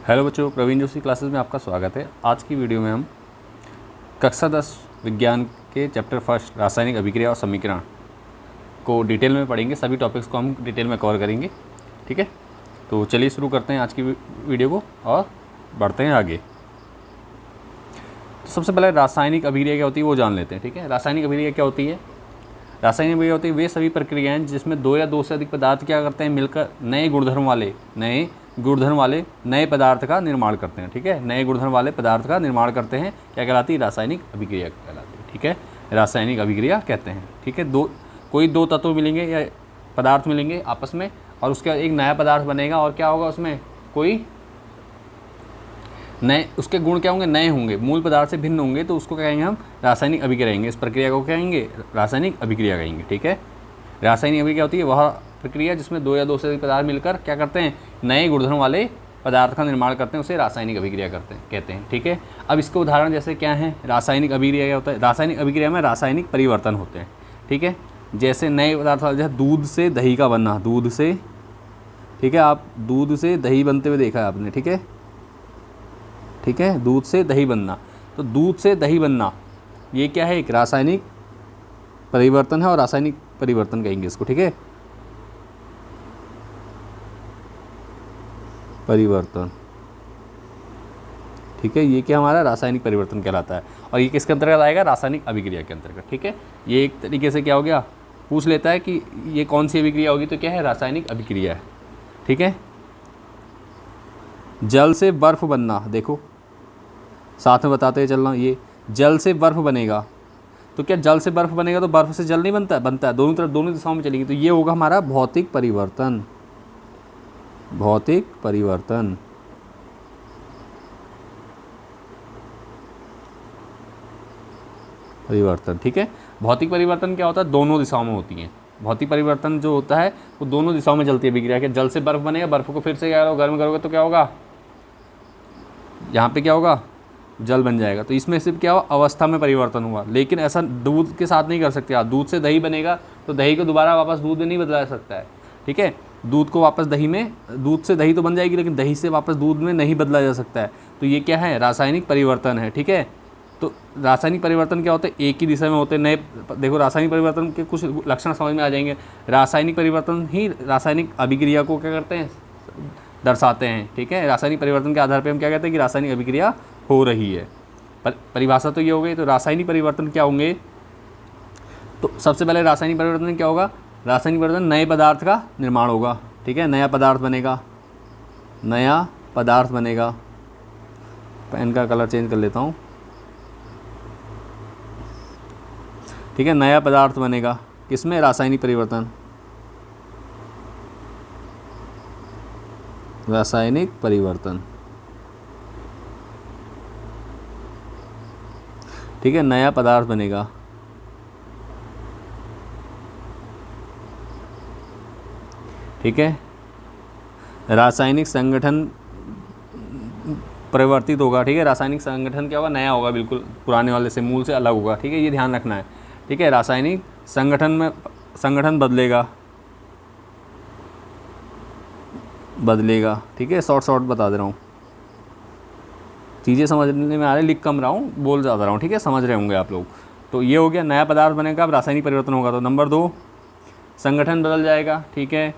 Hello बच्चों, Praveen Joshi classes में आपका स्वागत है। आज की वीडियो में हम कक्षा 10 विज्ञान के चैप्टर फर्स्ट रासायनिक अभिक्रिया और समीकरण को डिटेल में पढ़ेंगे। सभी टॉपिक्स को हम डिटेल में कवर करेंगे। ठीक है, तो चलिए शुरू करते हैं आज की वीडियो को और बढ़ते हैं आगे। तो सबसे पहले रासायनिक अभिक्रिया क्या होती है वो जान लेते हैं। ठीक है, रासायनिक अभिक्रिया क्या होती है? रासायनिक अभिक्रिया होती है वे सभी प्रक्रियाएं जिसमें दो या दो से अधिक पदार्थ क्या करते हैं, मिलकर नए गुणधर्म वाले नए पदार्थ का निर्माण करते हैं। ठीक है, नए गुणधर्म वाले पदार्थ का निर्माण करते हैं, क्या कहलाती है? रासायनिक अभिक्रिया कहलाती है। ठीक है, रासायनिक अभिक्रिया कहते हैं। ठीक है, कोई दो तत्व मिलेंगे या पदार्थ मिलेंगे आपस में और उसके बाद एक नया पदार्थ बनेगा और क्या होगा, उसमें कोई नए उसके गुण क्या होंगे, नए होंगे, मूल पदार्थ से भिन्न होंगे, तो उसको क्या कहेंगे हम? रासायनिक अभिक्रिया कहेंगे। इस प्रक्रिया को क्या कहेंगे? रासायनिक अभिक्रिया कहेंगे। ठीक है, रासायनिक अभिक्रिया होती है वह प्रक्रिया जिसमें दो या दो से अधिक पदार्थ मिलकर क्या करते हैं, नए गुणधर्म वाले पदार्थ का निर्माण करते हैं, उसे रासायनिक अभिक्रिया कहते हैं। ठीक है, अब इसके उदाहरण जैसे क्या है? रासायनिक अभिक्रिया क्या होता है? रासायनिक अभिक्रिया में रासायनिक परिवर्तन होते हैं। ठीक है, जैसे नए पदार्थ, जैसे दूध से दही का बनना, दूध से, ठीक है, आप दूध से दही बनते हुए देखा है आपने। ठीक है, ठीक है, दूध से दही बनना, तो दूध से दही बनना ये क्या है? एक रासायनिक परिवर्तन है और रासायनिक परिवर्तन कहेंगे इसको। ठीक है, परिवर्तन। ठीक है, ये क्या हमारा रासायनिक परिवर्तन कहलाता है और ये किसके अंतर्गत आएगा? रासायनिक अभिक्रिया के अंतर्गत। ठीक है, ये एक तरीके से क्या हो गया, पूछ लेता है कि ये कौन सी अभिक्रिया होगी, तो क्या है? रासायनिक अभिक्रिया है। ठीक है, जल से बर्फ बनना, देखो साथ में बताते चलना, ये जल से बर्फ बनेगा, तो क्या जल से बर्फ बनेगा तो बर्फ से जल नहीं बनता है? बनता है, दोनों तरफ दोनों दिशाओं में चलेगी, तो ये होगा हमारा भौतिक परिवर्तन। भौतिक परिवर्तन, परिवर्तन। ठीक है, भौतिक परिवर्तन क्या होता है? दोनों दिशाओं में होती है। भौतिक परिवर्तन जो होता है वो दोनों दिशाओं में चलती है अभिक्रिया के। जल से बर्फ बनेगा, बर्फ को फिर से क्या करो, गर्म करोगे तो क्या होगा, यहाँ पे क्या होगा, जल बन जाएगा। तो इसमें सिर्फ क्या हुआ, अवस्था में परिवर्तन हुआ। लेकिन ऐसा दूध के साथ नहीं कर सकते आप। दूध से दही बनेगा तो दही को दोबारा वापस दूध में नहीं बदला जा सकता है। ठीक है, दूध को वापस दही में, दूध से दही तो बन जाएगी लेकिन दही से वापस दूध में नहीं बदला जा सकता है। तो ये क्या है? रासायनिक परिवर्तन है। ठीक है, तो रासायनिक परिवर्तन क्या होते हैं? एक ही दिशा में होते हैं नए। देखो, रासायनिक परिवर्तन के कुछ लक्षण समझ में आ जाएंगे। रासायनिक परिवर्तन ही रासायनिक अभिक्रिया को क्या करते हैं, दर्शाते हैं। ठीक है, रासायनिक परिवर्तन के आधार पर हम क्या कहते हैं कि रासायनिक अभिक्रिया हो रही है। परिभाषा तो ये हो गई। तो रासायनिक परिवर्तन क्या होंगे? तो सबसे पहले रासायनिक परिवर्तन क्या होगा? रासायनिक परिवर्तन नए पदार्थ का निर्माण होगा। ठीक है, नया पदार्थ बनेगा, नया पदार्थ बनेगा। पेन का कलर चेंज कर लेता हूँ। ठीक है, नया पदार्थ बनेगा किसमें? रासायनिक परिवर्तन, रासायनिक परिवर्तन। ठीक है, नया पदार्थ बनेगा। ठीक है, रासायनिक संगठन परिवर्तित होगा। ठीक है, रासायनिक संगठन क्या होगा? नया होगा, बिल्कुल पुराने वाले से, मूल से अलग होगा। ठीक है, ये ध्यान रखना है। ठीक है, रासायनिक संगठन बदलेगा। ठीक है, शॉर्ट बता दे रहा हूँ, चीज़ें समझने में आ रही, लिख कम रहा हूँ, बोल ज़्यादा रहा हूँ। ठीक है, समझ रहे होंगे आप लोग। तो ये हो गया, नया पदार्थ बनेगा, अब रासायनिक परिवर्तन होगा। तो नंबर 2, संगठन बदल जाएगा। ठीक है,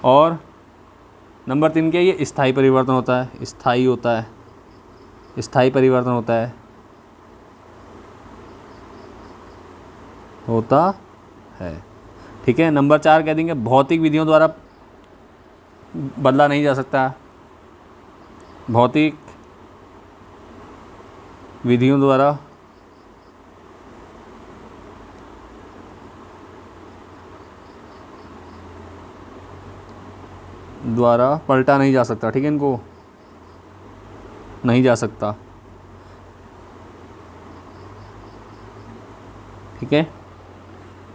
और नंबर 3 क्या? ये स्थायी परिवर्तन होता है, स्थायी होता है, स्थायी परिवर्तन होता है। ठीक है, नंबर 4 कह देंगे भौतिक विधियों द्वारा बदला नहीं जा सकता। भौतिक विधियों द्वारा पलटा नहीं जा सकता। ठीक है, इनको नहीं जा सकता। ठीक है,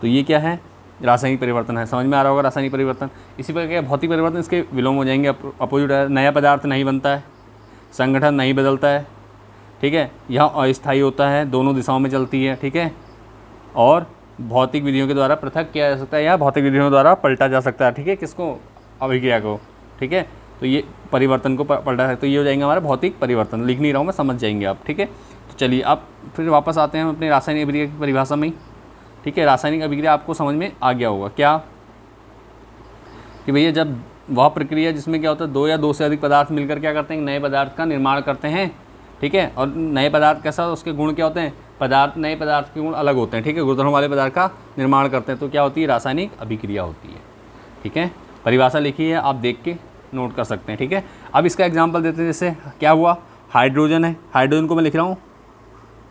तो ये क्या है? रासायनिक परिवर्तन है। समझ में आ रहा होगा रासायनिक परिवर्तन। इसी प्रकार क्या भौतिक परिवर्तन, इसके विलोम हो जाएंगे, अपोजिट है। नया पदार्थ नहीं बनता है, संगठन नहीं बदलता है। ठीक है, यह अस्थायी होता है, दोनों दिशाओं में चलती है। ठीक है, और भौतिक विधियों के द्वारा पृथक किया जा सकता है या भौतिक विधियों द्वारा पलटा जा सकता है। ठीक है, किसको? अभिक्रिया को। ठीक है, तो ये परिवर्तन को पलटा है, तो ये हो जाएंगे हमारा भौतिक परिवर्तन। लिख नहीं रहा हूँ मैं, समझ जाएंगे आप, ठीक है। तो चलिए अब फिर वापस आते हैं अपने रासायनिक अभिक्रिया की परिभाषा में ही, ठीक है। रासायनिक अभिक्रिया आपको समझ में आ गया होगा क्या, कि भैया जब वह प्रक्रिया जिसमें क्या होता है दो या दो से अधिक पदार्थ मिलकर क्या करते हैं, नए पदार्थ का निर्माण करते हैं, ठीक है। और नए पदार्थ कैसा, उसके गुण क्या होते हैं, नए पदार्थ के गुण अलग होते हैं, ठीक है। गुणधर्म वाले पदार्थ का निर्माण करते हैं, तो क्या होती है, रासायनिक अभिक्रिया होती है, ठीक है। परिभाषा लिखी है, आप देख के नोट कर सकते हैं, ठीक है। अब इसका एग्जाम्पल देते हैं, जैसे क्या हुआ, हाइड्रोजन है, हाइड्रोजन को मैं लिख रहा हूँ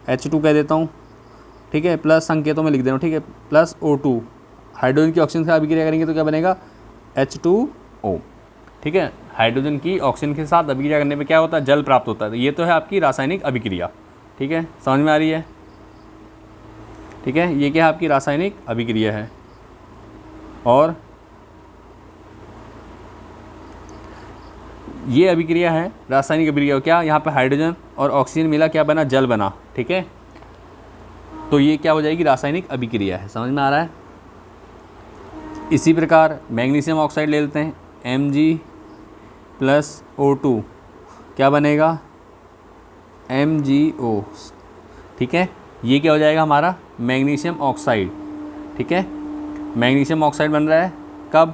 H2 कह देता हूँ, ठीक है, प्लस संकेतों में लिख दे रहा हूँ, ठीक है, प्लस O2। हाइड्रोजन की ऑक्सीजन से अभिक्रिया करेंगे तो क्या बनेगा, H2O, ठीक है। हाइड्रोजन की ऑक्सीजन के साथ अभिक्रिया करने पे क्या होता है, जल प्राप्त होता है। तो ये तो है आपकी रासायनिक अभिक्रिया, ठीक है, समझ में आ रही है, ठीक है। ये क्या है, आपकी रासायनिक अभिक्रिया है। और ये अभिक्रिया है रासायनिक अभिक्रिया, क्या यहाँ पे हाइड्रोजन और ऑक्सीजन मिला, क्या बना, जल बना, ठीक है। तो ये क्या हो जाएगी, रासायनिक अभिक्रिया है, समझ में आ रहा है। इसी प्रकार मैग्नीशियम ऑक्साइड ले लेते हैं, Mg+O2, क्या बनेगा, MgO, ठीक है। ये क्या हो जाएगा हमारा मैग्नीशियम ऑक्साइड, ठीक है। मैग्नीशियम ऑक्साइड बन रहा है कब,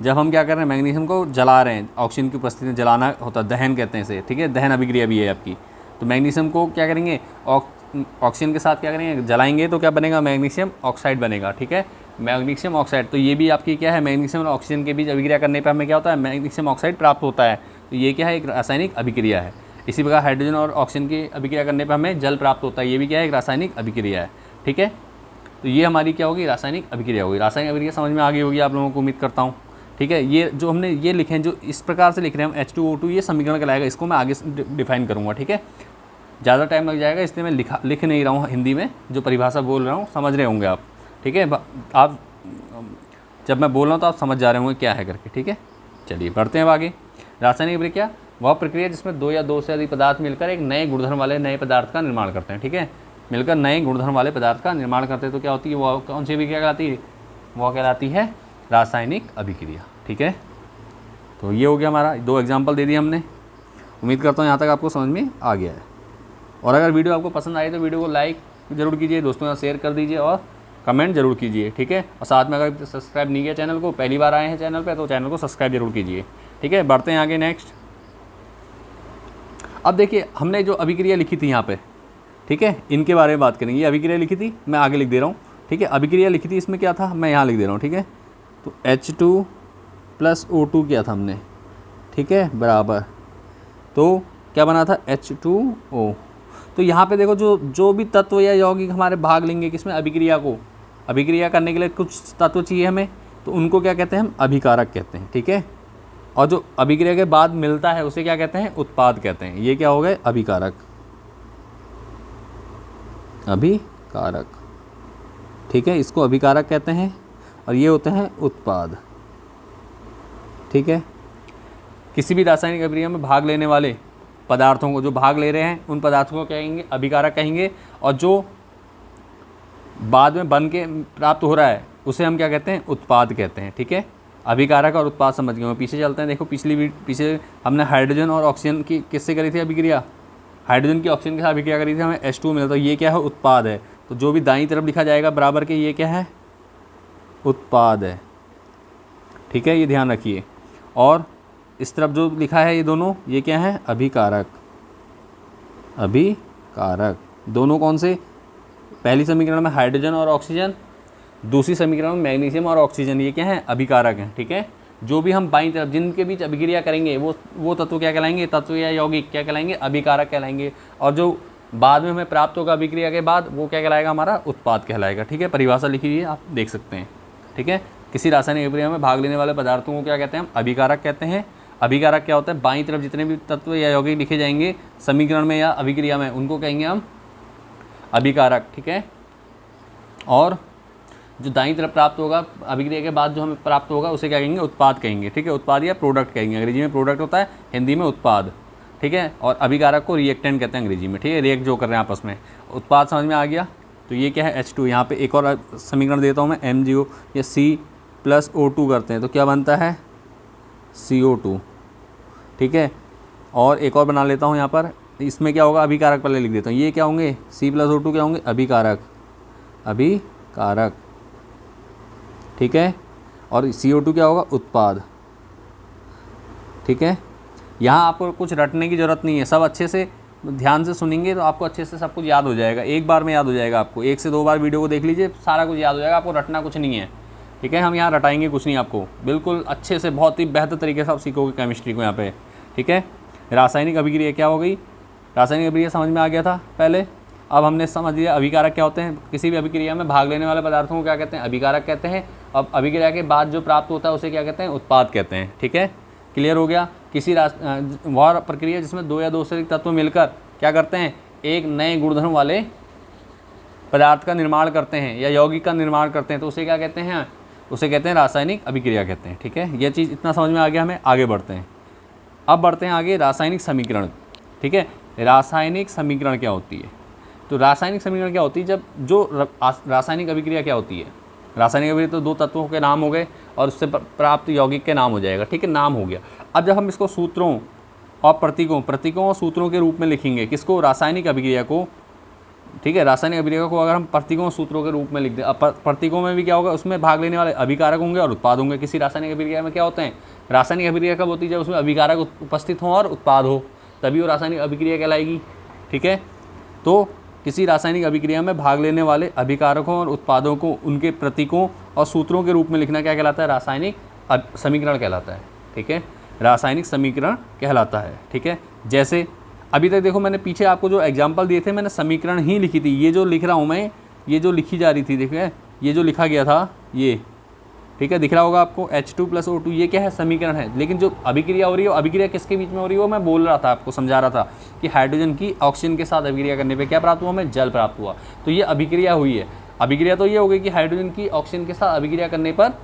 जब हम क्या कर रहे हैं, मैग्नीशियम को जला रहे हैं, ऑक्सीजन की उपस्थिति में जलाना होता है, दहन कहते हैं इसे, ठीक है। दहन अभिक्रिया भी है आपकी। तो मैग्नीशियम को क्या करेंगे, ऑक्सीजन के साथ क्या करेंगे, जलाएंगे, तो क्या बनेगा, मैग्नीशियम ऑक्साइड बनेगा, ठीक है। मैग्नीशियम ऑक्साइड, तो ये भी आपकी क्या है, मैग्नीशियम और ऑक्सीजन के बीच अभिक्रिया करने पर हमें क्या होता है, मैग्नीशियम ऑक्साइड प्राप्त होता है। तो ये क्या है, एक रासायनिक अभिक्रिया है। इसी प्रकार हाइड्रोजन और ऑक्सीजन की अभिक्रिया करने पर हमें जल प्राप्त होता है, ये भी क्या है, एक रासायनिक अभिक्रिया है, ठीक है। तो ये हमारी क्या होगी, रासायनिक अभिक्रिया होगी। रासायनिक अभिक्रिया समझ में आ गई होगी आप लोगों को, उम्मीद करता हूँ, ठीक है। ये जो हमने ये लिखे हैं, जो इस प्रकार से लिख रहे हैं हम H2O2, ये समीकरण कहलाएगा, इसको मैं आगे डिफाइन करूँगा, ठीक है। ज़्यादा टाइम लग जाएगा, इसलिए मैं लिख नहीं रहा हूँ हिंदी में, जो परिभाषा बोल रहा हूँ समझ रहे होंगे आप, ठीक है। आप जब मैं बोल रहा हूँ तो आप समझ जा रहे होंगे क्या है करके, ठीक है। चलिए बढ़ते हैं अब आगे। रासायनिक अभिक्रिया वह प्रक्रिया जिसमें दो या दो से अधिक पदार्थ मिलकर एक नए गुणधर्म वाले नए पदार्थ का निर्माण करते हैं, ठीक है। मिलकर नए गुणधर्म वाले पदार्थ का निर्माण करते हैं, तो क्या होती है, वह कौन सी अभिक्रिया कहलाती है, वह कहलाती है रासायनिक अभिक्रिया, ठीक है। तो ये हो गया हमारा, दो एग्जाम्पल दे दिए हमने। उम्मीद करता हूँ यहाँ तक आपको समझ में आ गया है। और अगर वीडियो आपको पसंद आई तो वीडियो को लाइक ज़रूर कीजिए, दोस्तों के साथ शेयर कर दीजिए और कमेंट जरूर कीजिए, ठीक है। और साथ में अगर सब्सक्राइब नहीं किया चैनल को, पहली बार आए हैं चैनल पे, तो चैनल को सब्सक्राइब जरूर कीजिए, ठीक है। बढ़ते हैं आगे नेक्स्ट। अब देखिए हमने जो अभिक्रिया लिखी थी यहाँ पे, ठीक है, इनके बारे में बात करेंगे। ये अभिक्रिया लिखी थी, मैं आगे लिख दे रहा हूँ, ठीक है। अभिक्रिया लिखी थी, इसमें क्या था, मैं यहाँ लिख दे रहा हूँ, ठीक है। तो H2+O2 किया था हमने, ठीक है, बराबर, तो क्या बना था, H2O। तो यहाँ पे देखो जो भी तत्व या यौगिक हमारे भाग लेंगे किसमें, अभिक्रिया को, अभिक्रिया करने के लिए कुछ तत्व चाहिए हमें, तो उनको क्या कहते हैं, हम अभिकारक कहते हैं, ठीक है। और जो अभिक्रिया के बाद मिलता है उसे क्या कहते हैं, उत्पाद कहते हैं। ये क्या हो गए, अभिकारक, अभिकारक, ठीक है, इसको अभिकारक कहते हैं। और ये होते हैं उत्पाद, ठीक है। किसी भी रासायनिक अभिक्रिया में भाग लेने वाले पदार्थों को, जो भाग ले रहे हैं उन पदार्थों को कहेंगे अभिकारक कहेंगे, और जो बाद में बन के प्राप्त हो रहा है उसे हम क्या कहते हैं, उत्पाद कहते हैं, ठीक है। अभिकारक और उत्पाद समझ गए। पीछे चलते हैं, देखो पीछे हमने हाइड्रोजन और ऑक्सीजन की किससे करी थी अभिक्रिया, हाइड्रोजन की ऑक्सीजन के साथ अभिक्रिया करी थी, हमें H2 मिला, तो ये क्या है, उत्पाद है। तो जो भी दाईं तरफ लिखा जाएगा बराबर के, ये क्या है, उत्पाद है, ठीक है, ये ध्यान रखिए। और इस तरफ जो लिखा है ये दोनों, ये क्या है, अभिकारक, अभिकारक। दोनों कौन से, पहली समीकरण में हाइड्रोजन और ऑक्सीजन, दूसरी समीकरण में मैग्नीशियम और ऑक्सीजन, ये क्या है, अभिकारक हैं, ठीक है। जो भी हम बाईं तरफ जिनके बीच अभिक्रिया करेंगे वो तत्व क्या कहलाएंगे, तत्व या यौगिक क्या कहलाएंगे, अभिकारक कहलाएंगे। और जो बाद में हमें प्राप्त होगा अभिक्रिया के बाद, वो क्या कहलाएगा, हमारा उत्पाद कहलाएगा, ठीक है। परिभाषा लिखी हुई है, आप देख सकते हैं, ठीक है। किसी रासायनिक अभिक्रिया में भाग लेने वाले पदार्थों को क्या कहते हैं, हम अभिकारक कहते हैं। अभिकारक क्या होता है, बाईं तरफ जितने भी तत्व या यौगिक लिखे जाएंगे समीकरण में या अभिक्रिया में, उनको कहेंगे हम अभिकारक, ठीक है। और जो दाईं तरफ प्राप्त होगा अभिक्रिया के बाद जो हमें प्राप्त होगा उसे क्या कहेंगे, उत्पाद कहेंगे, ठीक है। उत्पाद या प्रोडक्ट कहेंगे, अंग्रेजी में प्रोडक्ट होता है, हिंदी में उत्पाद, ठीक है। और अभिकारक को रिएक्टेंट कहते हैं अंग्रेजी में, ठीक है, रिएक्ट जो कर रहे हैं आपस में। उत्पाद समझ में आ गया। तो ये क्या है, H2। यहाँ पे एक और समीकरण देता हूँ मैं, MgO या C+O2 करते हैं तो क्या बनता है, CO2, ठीक है। और एक और बना लेता हूँ यहाँ पर, इसमें क्या होगा, अभिकारक पहले लिख देता हूँ। ये क्या होंगे, C+O2 क्या होंगे, अभिकारक, अभिकारक, ठीक है। और CO2 क्या होगा, उत्पाद, ठीक है। यहाँ आपको कुछ रटने की ज़रूरत नहीं है, सब अच्छे से ध्यान से सुनेंगे तो आपको अच्छे से सब कुछ याद हो जाएगा, एक बार में याद हो जाएगा आपको। 1 से 2 बार वीडियो को देख लीजिए, सारा कुछ याद हो जाएगा, आपको रटना कुछ नहीं है, ठीक है। हम यहाँ रटाएंगे कुछ नहीं, आपको बिल्कुल अच्छे से बहुत ही बेहतर तरीके से आप सीखोगे केमिस्ट्री को यहाँ पे, ठीक है। रासायनिक अभिक्रिया क्या हो गई, रासायनिक अभिक्रिया समझ में आ गया था पहले। अब हमने समझ लिया अभिकारक क्या होते हैं, किसी भी अभिक्रिया में भाग लेने वाले पदार्थों को क्या कहते हैं, अभिकारक कहते हैं। अब अभिक्रिया के बाद जो प्राप्त होता है उसे क्या कहते हैं, उत्पाद कहते हैं, ठीक है। क्लियर हो गया। किसी वह प्रक्रिया जिसमें 2 या 2 से अधिक तत्व मिलकर क्या करते हैं, एक नए गुणधर्म वाले पदार्थ का निर्माण करते हैं या यौगिक का निर्माण करते हैं, तो उसे क्या कहते हैं, उसे कहते हैं रासायनिक अभिक्रिया कहते हैं, ठीक है। यह चीज़ इतना समझ में आ गया, हमें आगे बढ़ते हैं। अब बढ़ते हैं आगे, रासायनिक समीकरण, ठीक है। रासायनिक समीकरण क्या होती है, तो रासायनिक समीकरण क्या होती है, जब जो रासायनिक अभिक्रिया क्या होती है, रासायनिक अभिक्रिया तो 2 तत्वों के नाम हो गए और उससे प्राप्त यौगिक के नाम हो जाएगा, ठीक है, नाम हो गया। अब जब हम इसको सूत्रों और प्रतीकों और सूत्रों के रूप में लिखेंगे, किसको, रासायनिक अभिक्रिया को, ठीक है। रासायनिक अभिक्रिया को अगर हम प्रतीकों और सूत्रों के रूप में लिख दें, अब प्रतीकों में भी क्या होगा, उसमें भाग लेने वाले अभिकारक होंगे और उत्पाद होंगे। किसी रासायनिक अभिक्रिया में क्या होते हैं, रासायनिक अभिक्रिया कब होती है, जब उसमें अभिकारक उपस्थित हों और उत्पाद हो, तभी वो रासायनिक अभिक्रिया कहलाएगी, ठीक है। तो किसी रासायनिक अभिक्रिया में भाग लेने वाले अभिकारकों और उत्पादों को उनके प्रतीकों और सूत्रों के रूप में लिखना क्या कहलाता है, रासायनिक समीकरण कहलाता है, ठीक है। रासायनिक समीकरण कहलाता है, ठीक है। जैसे अभी तक देखो मैंने पीछे आपको जो एग्जाम्पल दिए थे, मैंने समीकरण ही लिखी थी। ये जो लिख रहा हूँ मैं, ये जो लिखी जा रही थी, देखिए ये जो लिखा गया था ये, ठीक है, दिख रहा होगा आपको, H2+O2, ये क्या है, समीकरण है। लेकिन जो अभिक्रिया हो रही है, अभिक्रिया किसके बीच में हो रही है, वो मैं बोल रहा था, आपको समझा रहा था कि हाइड्रोजन की ऑक्सीजन के साथ अभिक्रिया करने पे क्या प्राप्त हुआ, हमें जल प्राप्त हुआ। तो ये अभिक्रिया हुई है। अभिक्रिया तो ये हो गई कि हाइड्रोजन की ऑक्सीजन के साथ अभिक्रिया करने पर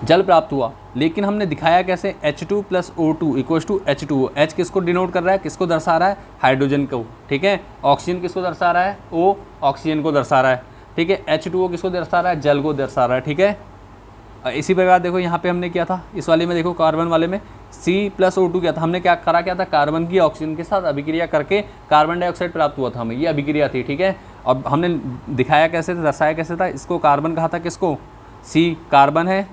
जल प्राप्त हुआ, लेकिन हमने दिखाया कैसे, H2+O2 = H2O। H किसको डिनोट कर रहा है, किसको दर्शा रहा है, हाइड्रोजन को, ठीक है। ऑक्सीजन किसको दर्शा रहा है, O ऑक्सीजन को दर्शा रहा है, ठीक है। H2O किसको दर्शा रहा है, जल को दर्शा रहा है, ठीक है। इसी प्रकार देखो यहाँ पे हमने किया था, इस वाले में देखो कार्बन वाले में C+O2 क्या था, हमने क्या करा, क्या था, कार्बन की ऑक्सीजन के साथ अभिक्रिया करके कार्बन डाइऑक्साइड प्राप्त हुआ था हमें, ये अभिक्रिया थी, ठीक है। और हमने दिखाया कैसे था, दर्शाया कैसे था, इसको कार्बन कहा था, किसको, C कार्बन है,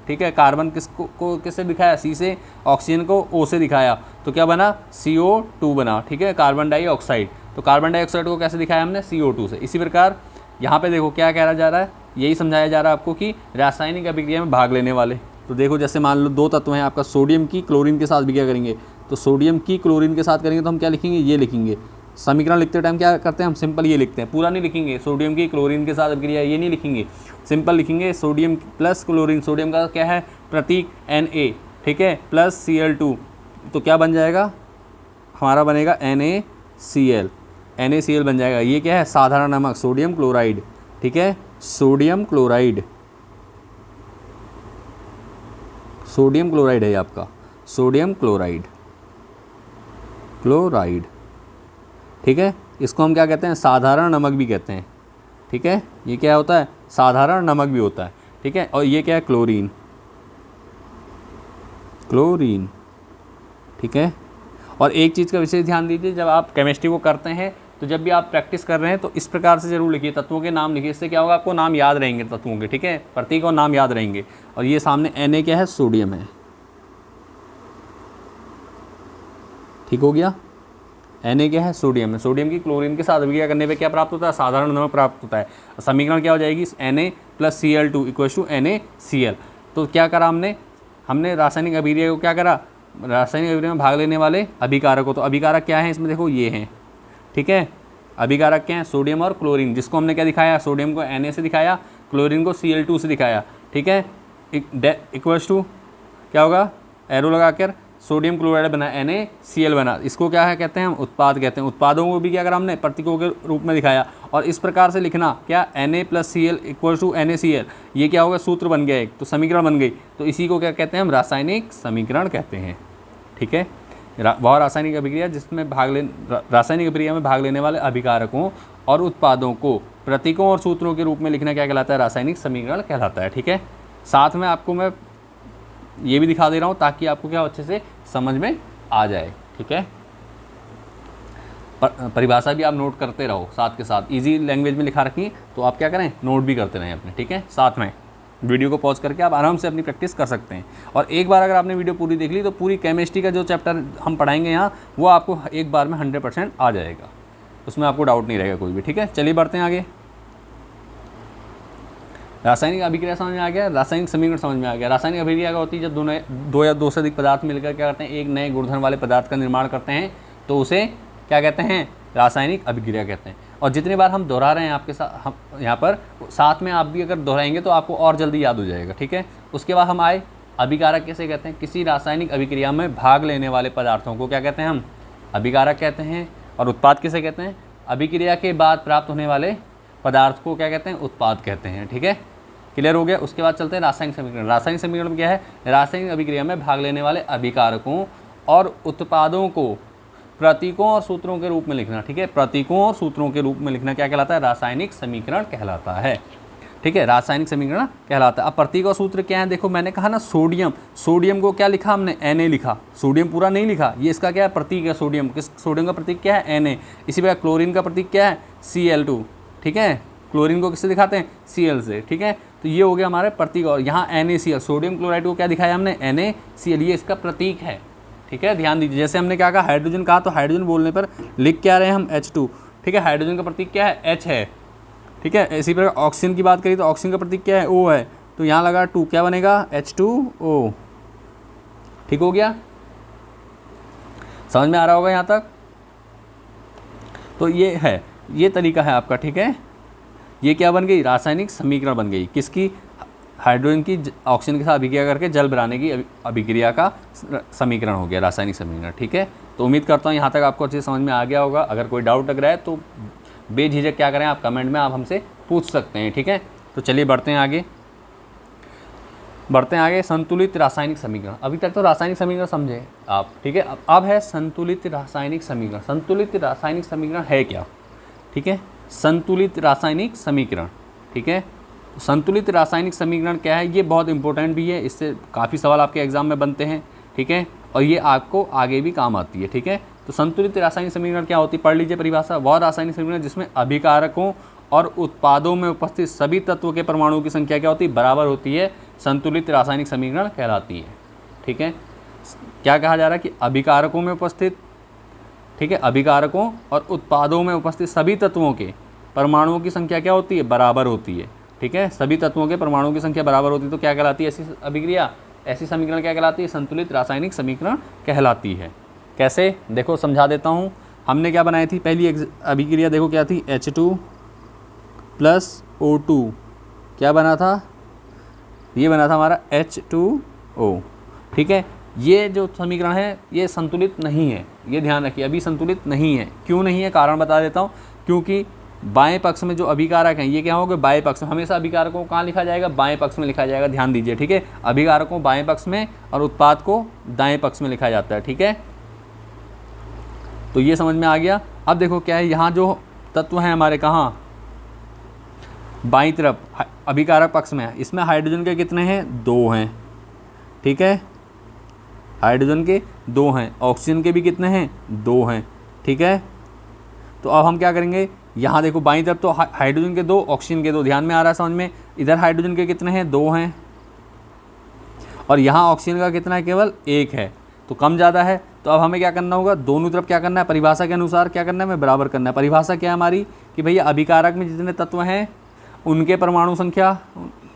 ठीक है। कार्बन किसको किससे दिखाया, C से, ऑक्सीजन को O से दिखाया, तो क्या बना, CO2 बना, ठीक है, कार्बन डाइऑक्साइड। तो कार्बन डाइऑक्साइड को कैसे दिखाया हमने, CO2 से। इसी प्रकार यहाँ पे देखो क्या कहा जा रहा है, यही समझाया जा रहा है आपको कि रासायनिक अभिक्रिया में भाग लेने वाले, तो देखो जैसे मान लो 2 तत्व हैं आपका, सोडियम की क्लोरीन के साथ अभिक्रिया करेंगे, तो सोडियम की क्लोरीन के साथ करेंगे तो हम क्या लिखेंगे, ये लिखेंगे। समीकरण लिखते टाइम क्या करते हैं हम, सिंपल ये लिखते हैं, पूरा नहीं लिखेंगे, सोडियम की क्लोरीन के साथ अभिक्रिया ये नहीं लिखेंगे, सिंपल लिखेंगे सोडियम प्लस क्लोरीन, सोडियम का क्या है प्रतीक Na, ठीक है, प्लस Cl2, तो क्या बन जाएगा हमारा, बनेगा NaCl, NaCl बन जाएगा। ये क्या है, साधारण नमक, सोडियम क्लोराइड, ठीक है, सोडियम क्लोराइड, सोडियम क्लोराइड है आपका, सोडियम क्लोराइड, क्लोराइड, ठीक है। इसको हम क्या कहते हैं, साधारण नमक भी कहते हैं, ठीक है। ये क्या होता है, साधारण नमक भी होता है, ठीक है। और ये क्या है, क्लोरीन, क्लोरीन, ठीक है। और एक चीज़ का विशेष ध्यान दीजिए, जब आप केमिस्ट्री को करते हैं तो जब भी आप प्रैक्टिस कर रहे हैं तो इस प्रकार से जरूर लिखिए, तत्वों के नाम लिखिए, इससे क्या होगा, आपको नाम याद रहेंगे तत्वों के, ठीक है, प्रतीक और नाम याद रहेंगे। और ये सामने Na क्या है, सोडियम है, ठीक हो गया। Na क्या है, सोडियम है, सोडियम की क्लोरीन के साथ अभिक्रिया करने पे क्या प्राप्त होता है, साधारण नमक प्राप्त होता है। समीकरण क्या हो जाएगी, Na+Cl2 = NaCl। तो क्या करा हमने रासायनिक अभिक्रिया को क्या करा, रासायनिक अभिक्रिया में भाग लेने वाले अभिकारक को, तो अभिकारक क्या है इसमें देखो, ये हैं, ठीक है। अभिकारक क्या है, सोडियम और क्लोरीन, जिसको हमने क्या दिखाया, सोडियम को Na से दिखाया, क्लोरीन को Cl2 से दिखाया, ठीक है। = क्या होगा, एरो लगाकर सोडियम क्लोराइड बना, NaCl बना, इसको क्या है कहते हैं हम, उत्पाद कहते हैं। उत्पादों को भी क्या करा हमने, प्रतीकों के रूप में दिखाया। और इस प्रकार से लिखना क्या, Na+Cl = NaCl, ये क्या होगा, सूत्र बन गया एक, तो समीकरण बन गई। तो इसी को क्या कहते हैं हम, रासायनिक समीकरण कहते हैं, ठीक है। वह रासायनिक अभिक्रिया जिसमें रासायनिक अभिक्रिया में भाग लेने वाले अभिकारकों और उत्पादों को प्रतीकों और सूत्रों के रूप में लिखना क्या कहलाता है, रासायनिक समीकरण कहलाता है, ठीक है। साथ में आपको मैं ये भी दिखा दे रहा हूँ ताकि आपको क्या अच्छे से समझ में आ जाए, ठीक है। परिभाषा भी आप नोट करते रहो साथ के साथ, इजी लैंग्वेज में लिखा रखी, तो आप क्या करें, नोट भी करते रहें अपने, ठीक है। साथ में वीडियो को पॉज करके आप आराम से अपनी प्रैक्टिस कर सकते हैं। और एक बार अगर आपने वीडियो पूरी देख ली तो पूरी केमिस्ट्री का जो चैप्टर हम पढ़ाएंगे यहाँ वो आपको एक बार में 100% आ जाएगा, उसमें आपको डाउट नहीं रहेगा कोई भी, ठीक है। चलिए बढ़ते हैं आगे। रासायनिक अभिक्रिया समझ में आ गया, रासायनिक समीकरण समझ में आ गया। रासायनिक अभिक्रिया क्या होती है, जब दो या दो से अधिक पदार्थ मिलकर क्या करते हैं, एक नए गुणधर्म वाले पदार्थ का निर्माण करते हैं, तो उसे क्या कहते हैं, रासायनिक अभिक्रिया कहते हैं। और जितनी बार हम दोहरा रहे हैं आपके साथ, हम यहाँ पर साथ में आप भी अगर दोहराएंगे तो आपको और जल्दी याद हो जाएगा, ठीक है। उसके बाद हम आए अभिकारक कैसे कहते हैं, किसी रासायनिक अभिक्रिया में भाग लेने वाले पदार्थों को क्या कहते हैं, हम अभिकारक कहते हैं। और उत्पाद किसे कहते हैं, अभिक्रिया के बाद प्राप्त होने वाले पदार्थ को क्या कहते हैं, उत्पाद कहते हैं, ठीक है। क्लियर हो गया। उसके बाद चलते हैं रासायनिक समीकरण। रासायनिक समीकरण क्या है, रासायनिक अभिक्रिया में भाग लेने वाले अभिकारकों और उत्पादों को प्रतीकों और सूत्रों के रूप में लिखना, ठीक है। प्रतीकों और सूत्रों के रूप में लिखना क्या कहलाता है, रासायनिक समीकरण कहलाता है, ठीक है। रासायनिक समीकरण कहलाता है। अब प्रतीक और सूत्र क्या है, देखो मैंने कहा ना सोडियम, सोडियम को क्या लिखा हमने, Na लिखा, सोडियम पूरा नहीं लिखा, ये इसका क्या है, प्रतीक है सोडियम। किस सोडियम का प्रतीक क्या है, Na। इसी प्रकार क्लोरीन का प्रतीक क्या है, Cl2, ठीक है। क्लोरीन को किससे दिखाते हैं, Cl से, ठीक है। तो ये हो गया हमारे प्रतीक। और यहाँ NaCl, सोडियम क्लोराइड को क्या दिखाया हमने, NaCl, ये इसका प्रतीक है, ठीक है। ध्यान दीजिए, जैसे हमने क्या कहा, हाइड्रोजन कहा, तो हाइड्रोजन बोलने पर लिख क्या रहे हैं हम, H2, ठीक है। हाइड्रोजन का प्रतीक क्या है, H है, ठीक है। इसी प्रकार ऑक्सीजन की बात करी तो ऑक्सीजन का प्रतीक क्या है, O है, तो यहाँ लगा 2, क्या बनेगा, H2O, ठीक हो गया। समझ में आ रहा होगा यहाँ तक। तो ये है, ये तरीका है आपका, ठीक है। ये क्या बन गई, रासायनिक समीकरण बन गई, किसकी, हाइड्रोजन की ऑक्सीजन के साथ अभिक्रिया करके जल बनाने की अभिक्रिया का समीकरण हो गया रासायनिक समीकरण, ठीक है। तो उम्मीद करता हूँ यहाँ तक आपको अच्छे समझ में आ गया होगा। अगर कोई डाउट लग रहा है तो बेझिझक क्या करें, आप कमेंट में आप हमसे पूछ सकते हैं, ठीक है। तो चलिए बढ़ते हैं आगे, संतुलित रासायनिक समीकरण। अभी तक तो रासायनिक समीकरण समझे आप, ठीक है। अब है संतुलित रासायनिक समीकरण। संतुलित रासायनिक समीकरण है क्या, ठीक है, संतुलित रासायनिक समीकरण, ठीक है। संतुलित रासायनिक समीकरण क्या है, ये बहुत इंपॉर्टेंट भी है, इससे काफ़ी सवाल आपके एग्जाम में बनते हैं, ठीक है। और ये आपको आगे भी काम आती है, ठीक है। तो संतुलित रासायनिक समीकरण क्या होती है, पढ़ लीजिए परिभाषा। वह रासायनिक समीकरण जिसमें अभिकारकों और उत्पादों में उपस्थित सभी तत्वों के परमाणुओं की संख्या क्या होती है, बराबर होती है, संतुलित रासायनिक समीकरण कहलाती है, ठीक है। क्या कहा जा रहा है कि अभिकारकों में उपस्थित, ठीक है, अभिकारकों और उत्पादों में उपस्थित सभी तत्वों के परमाणुओं की संख्या क्या होती है, बराबर होती है, ठीक है। सभी तत्वों के परमाणुओं की संख्या बराबर होती है तो क्या कहलाती है, ऐसी अभिक्रिया, ऐसी समीकरण क्या कहलाती है, संतुलित रासायनिक समीकरण कहलाती है। कैसे, देखो समझा देता हूँ। हमने क्या बनाई थी पहली अभिक्रिया, देखो क्या थी, H2 + O2, क्या बना था, ये बना था हमारा H2O, ठीक है। ये जो समीकरण है ये संतुलित नहीं है, ये ध्यान रखिए, अभी संतुलित नहीं है। क्यों नहीं है, कारण बता देता हूँ। क्योंकि बाएं पक्ष में जो अभिकारक हैं ये क्या होंगे, बाएं पक्ष में। हमेशा अभिकारकों को कहाँ लिखा जाएगा, बाएं पक्ष में लिखा जाएगा, ध्यान दीजिए, ठीक है। अभिकारकों बाएं पक्ष में और उत्पाद को दाएं पक्ष में लिखा जाता है, ठीक है। तो ये समझ में आ गया। अब देखो क्या है, यहाँ जो तत्व हैं हमारे कहाँ, बाईं तरफ अभिकारक पक्ष में है, इसमें हाइड्रोजन के कितने हैं, 2 हैं, ठीक है। हाइड्रोजन के 2 हैं, ऑक्सीजन के भी कितने हैं, 2 हैं, ठीक है। तो अब हम क्या करेंगे, यहाँ देखो बाईं तरफ तो हाइड्रोजन के 2, ऑक्सीजन के 2, ध्यान में आ रहा है समझ में। इधर हाइड्रोजन के कितने हैं, 2 हैं, और यहाँ ऑक्सीजन का कितना है, केवल 1 है, तो कम ज़्यादा है। तो अब हमें क्या करना होगा, दोनों तरफ क्या करना है, परिभाषा के अनुसार क्या करना है, हमें बराबर करना है। परिभाषा क्या है हमारी कि भैया अभिकारक में जितने तत्व हैं उनके परमाणु संख्या,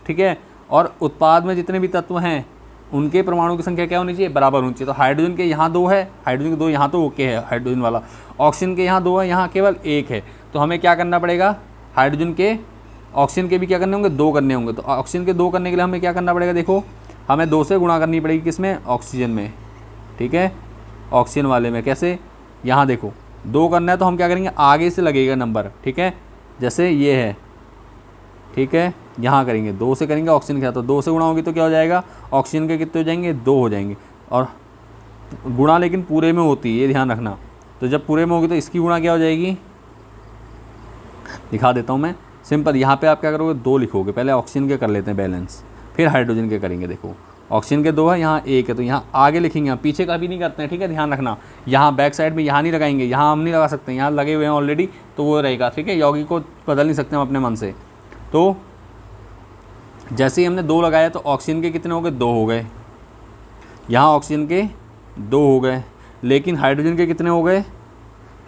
ठीक है, और उत्पाद में जितने भी तत्व हैं उनके परमाणु की संख्या क्या होनी चाहिए, बराबर होनी चाहिए। तो हाइड्रोजन के यहाँ 2 है, हाइड्रोजन के 2 यहाँ तो ओके है हाइड्रोजन वाला, ऑक्सीजन के यहाँ 2 है, यहाँ केवल 1 है। तो हमें क्या करना पड़ेगा, हाइड्रोजन के ऑक्सीजन के भी क्या करने होंगे, 2 करने होंगे। तो ऑक्सीजन के 2 करने के लिए हमें क्या करना पड़ेगा, देखो हमें 2 से गुणा करनी पड़ेगी, किसमें, ऑक्सीजन में, ठीक है, ऑक्सीजन वाले में। कैसे, यहाँ देखो 2 करना है तो हम क्या करेंगे, आगे से लगेगा नंबर, ठीक है। जैसे ये है, ठीक है, यहाँ करेंगे 2 से करेंगे ऑक्सीजन के साथ, तो 2 से गुणा होगी तो क्या हो जाएगा, ऑक्सीजन के कितने हो जाएंगे, 2 हो जाएंगे। और गुणा लेकिन पूरे में होती है, ये ध्यान रखना। तो जब पूरे में होगी तो इसकी गुणा क्या हो जाएगी, दिखा देता हूँ मैं सिंपल। यहाँ पे आप क्या करोगे, 2 लिखोगे, पहले ऑक्सीजन के कर लेते हैं बैलेंस, फिर हाइड्रोजन के करेंगे। देखो ऑक्सीजन के 2 है, यहाँ 1 है, तो यहाँ आगे लिखेंगे, हम पीछे कभी नहीं करते हैं, ठीक है, ध्यान रखना। यहाँ बैक साइड में यहाँ नहीं लगाएंगे, यहाँ हम नहीं लगा सकते, यहाँ लगे हुए हैं ऑलरेडी, तो वो रहेगा, ठीक है। यौगिक को बदल नहीं सकते हम अपने मन से। तो जैसे ही हमने 2 लगाया तो ऑक्सीजन के कितने हो गए, 2 हो गए, यहाँ ऑक्सीजन के 2 हो गए, लेकिन हाइड्रोजन के कितने हो गए,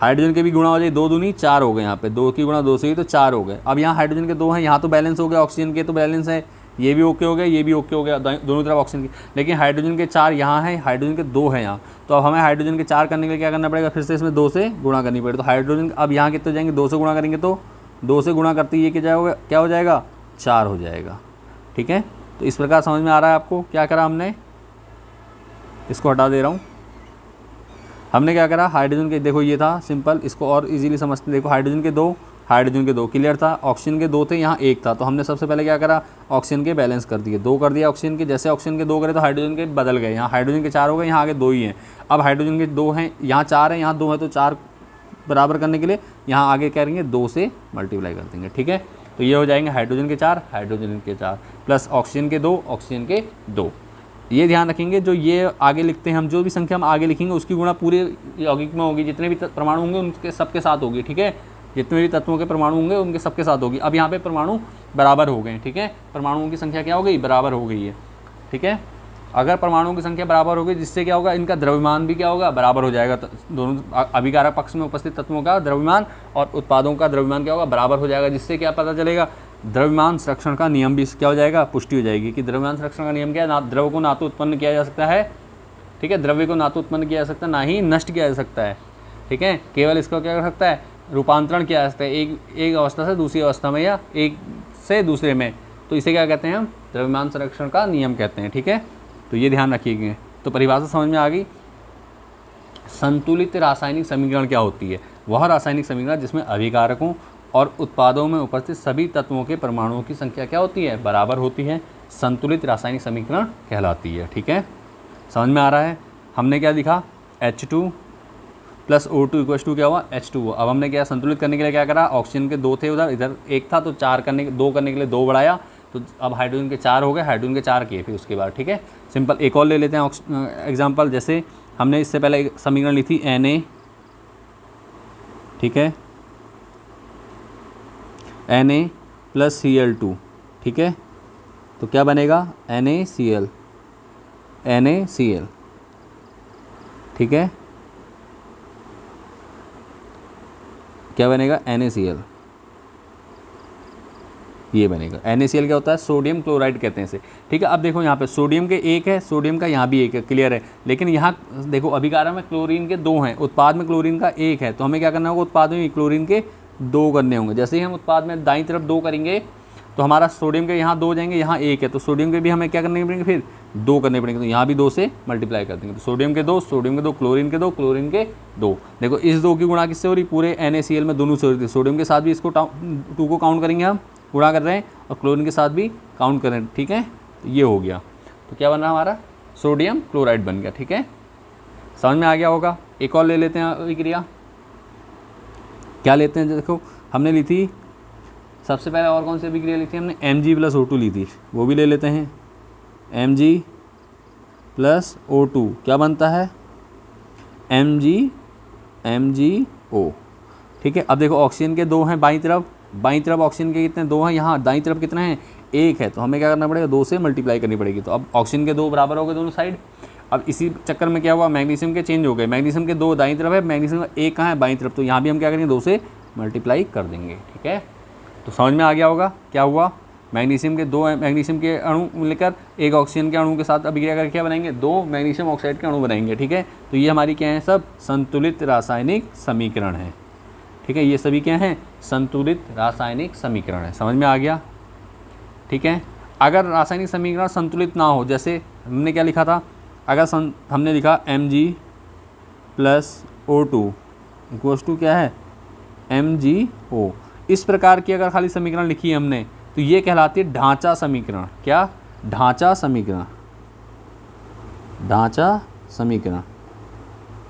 हाइड्रोजन के भी गुणा हो जाए, 2 दूनी 4 हो गए, यहाँ पे 2 की गुणा 2 से ही तो 4 हो गए। अब यहाँ हाइड्रोजन के 2 हैं, यहाँ तो बैलेंस हो गया, ऑक्सीजन के तो बैलेंस है, ये भी ओके हो गया, ये भी ओके हो गया, दोनों तरफ ऑक्सीजन की, लेकिन हाइड्रोजन के 4 यहाँ है, हाइड्रोजन के 2 है यहाँ। तो अब हमें हाइड्रोजन के 4 करने के लिए क्या करना पड़ेगा, फिर से इसमें 2 से गुणा करनी पड़ेगी। तो हाइड्रोजन अब यहाँ कितने जाएंगे, 2 से गुणा करेंगे तो 2 से गुणा करते ही ये क्या हो जाएगा, 4 हो जाएगा, ठीक है। तो इस प्रकार समझ में आ रहा है आपको क्या करा हमने, इसको हटा दे रहा हूँ। हमने क्या करा, हाइड्रोजन के, देखो ये था सिंपल, इसको और इजीली समझते, देखो हाइड्रोजन के 2, हाइड्रोजन के 2 क्लियर था, ऑक्सीजन के 2 थे, यहाँ 1 था, तो हमने सबसे पहले क्या करा, ऑक्सीजन के बैलेंस कर दिए, 2 कर दिया ऑक्सीजन के। जैसे ऑक्सीजन के 2 करे तो हाइड्रोजन के बदल गए, यहाँ हाइड्रोजन के 4 हो गए, यहाँ आगे 2 ही हैं। अब हाइड्रोजन के 2 हैं, यहाँ 4 हैं, यहाँ 2 है, तो 4 बराबर करने के लिए यहाँ आगे करेंगे 2 से मल्टीप्लाई कर देंगे, ठीक है। तो ये हो जाएंगे हाइड्रोजन के 4, हाइड्रोजन के 4 प्लस ऑक्सीजन के 2, ऑक्सीजन के 2। ये ध्यान रखेंगे, जो ये आगे लिखते हैं हम, जो भी संख्या हम आगे लिखेंगे उसकी गुणा पूरे यौगिक में होगी, जितने भी परमाणु होंगे उनके सबके साथ होगी, ठीक है। जितने भी तत्वों के परमाणु होंगे उनके सबके साथ होगी। अब यहाँ पे परमाणु बराबर हो गए, ठीक है, परमाणुओं की संख्या क्या हो गई, बराबर हो गई है, ठीक है। अगर परमाणुओं की संख्या बराबर हो गई, जिससे क्या होगा, इनका द्रव्यमान भी क्या होगा, बराबर हो जाएगा। दोनों अभिकारक पक्ष में उपस्थित तत्वों का द्रव्यमान और उत्पादों का द्रव्यमान क्या होगा, बराबर हो जाएगा, जिससे क्या पता चलेगा, द्रव्यमान संरक्षण का नियम भी क्या हो जाएगा, पुष्टि हो जाएगी कि द्रव्यमान संरक्षण का नियम क्या है, ना द्रव को ना तो उत्पन्न किया जा सकता है, ठीक है, द्रव्य को ना तो उत्पन्न किया जा सकता है, ना ही नष्ट किया जा सकता है, ठीक है, केवल इसको क्या कर सकता है, रूपांतरण किया जा सकता है एक अवस्था से दूसरी अवस्था में या एक से दूसरे में। तो इसे क्या कहते हैं हम, द्रव्यमान संरक्षण का नियम कहते हैं, ठीक है। तो ये ध्यान रखिएगा। तो परिभाषा समझ में आ गई। संतुलित रासायनिक समीकरण क्या होती है, वह रासायनिक समीकरण जिसमें अभिकारकों और उत्पादों में उपस्थित सभी तत्वों के परमाणुओं की संख्या क्या होती है, बराबर होती है, संतुलित रासायनिक समीकरण कहलाती है, ठीक है। समझ में आ रहा है। हमने क्या लिखा, H2 plus O2 equal to क्या हुआ, H2O। अब हमने क्या संतुलित करने के लिए क्या करा, ऑक्सीजन के 2 थे उधर, इधर 1 था, तो 2 करने के लिए 2 बढ़ाया, तो अब हाइड्रोजन के 4 हो गए, हाइड्रोजन के 4 किए फिर उसके बाद, ठीक है। सिंपल एक और ले लेते हैं एग्जाम्पल। जैसे हमने इससे पहले एक समीकरण ली थी Na, ठीक है, Na प्लस Cl2, ठीक है, तो क्या बनेगा, NaCl, ठीक है, क्या बनेगा, NaCl, ये बनेगा। NaCl क्या होता है, सोडियम क्लोराइड कहते हैं इसे, ठीक है। अब देखो यहाँ पे सोडियम के 1 है, सोडियम का यहाँ भी 1 है, क्लियर है, लेकिन यहाँ देखो अभिकारक में क्लोरीन के 2 हैं, उत्पाद में क्लोरीन का 1 है, तो हमें क्या करना होगा, उत्पाद में क्लोरीन के 2 करने होंगे। जैसे ही हम उत्पाद में दाईं तरफ 2 करेंगे तो हमारा सोडियम के यहाँ 2 हो जाएंगे, यहाँ 1 है, तो सोडियम के भी हमें क्या करने पड़ेंगे, फिर 2 करने पड़ेंगे, तो यहाँ भी 2 से मल्टीप्लाई कर देंगे, तो सोडियम के 2, क्लोरीन के 2, क्लोरीन के 2। देखो इस 2 की गुणा किससे हो रही, पूरे NaCl में दोनों से हो रही थी, सोडियम के साथ भी इसको 2 को काउंट करेंगे, हम गुणा कर रहे हैं, और क्लोरीन के साथ भी काउंट कर रहे हैं, ठीक है। तो ये हो गया, तो क्या बना हमारा, सोडियम क्लोराइड बन गया, ठीक है। समझ में आ गया होगा। एक और ले लेते हैं अभिक्रिया, क्या लेते हैं, देखो हमने ली थी सबसे पहले, और कौन सी अभिक्रिया ली थी हमने, Mg प्लस O2 ली थी, वो भी ले लेते हैं। Mg प्लस O2 क्या बनता है, MgO, ठीक है। अब देखो ऑक्सीजन के 2 हैं बाईं तरफ ऑक्सीजन के कितने, 2 हैं, यहाँ दाईं तरफ कितने हैं, 1 है, तो हमें क्या करना पड़ेगा, 2 से मल्टीप्लाई करनी पड़ेगी। तो अब ऑक्सीजन के 2 बराबर हो गए दोनों साइड। अब इसी चक्कर में क्या हुआ, मैग्नीशियम के चेंज हो गए, मैग्नीशियम के 2 दाईं तरफ है, मैग्नीशियम का 1 कहाँ है, बाईं तरफ, तो यहाँ भी हम क्या करेंगे, 2 से मल्टीप्लाई कर देंगे, ठीक है। तो समझ में आ गया होगा क्या हुआ, मैग्नीशियम के 2 मैग्नीशियम के अणु लेकर एक ऑक्सीजन के अणु के साथ अभिक्रिया करके क्या बनाएंगे, 2 मैग्नीशियम ऑक्साइड के अणु बनाएंगे, ठीक है। तो ये हमारी क्या है, सब संतुलित रासायनिक समीकरण है, ठीक है। ये सभी क्या हैं, संतुलित रासायनिक समीकरण है। समझ में आ गया, ठीक है। अगर रासायनिक समीकरण संतुलित ना हो, जैसे हमने क्या लिखा था, अगर हमने लिखा Mg plus O2 equals to क्या है, MgO, इस प्रकार की अगर खाली समीकरण लिखी है हमने, तो ये कहलाती है ढांचा समीकरण। क्या, ढांचा समीकरण,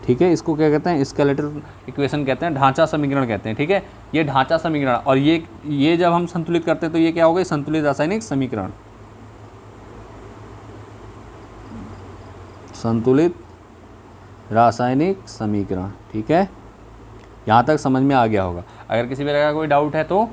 ठीक है। इसको क्या कहते हैं, स्केलेटल इक्वेशन कहते हैं, ढांचा समीकरण कहते हैं, ठीक है। ये ढांचा समीकरण, और ये जब हम संतुलित करते हैं तो ये क्या हो गई, संतुलित रासायनिक समीकरण। संतुलित रासायनिक समीकरण। ठीक है, यहाँ तक समझ में आ गया होगा। अगर किसी प्रकार का कोई डाउट है तो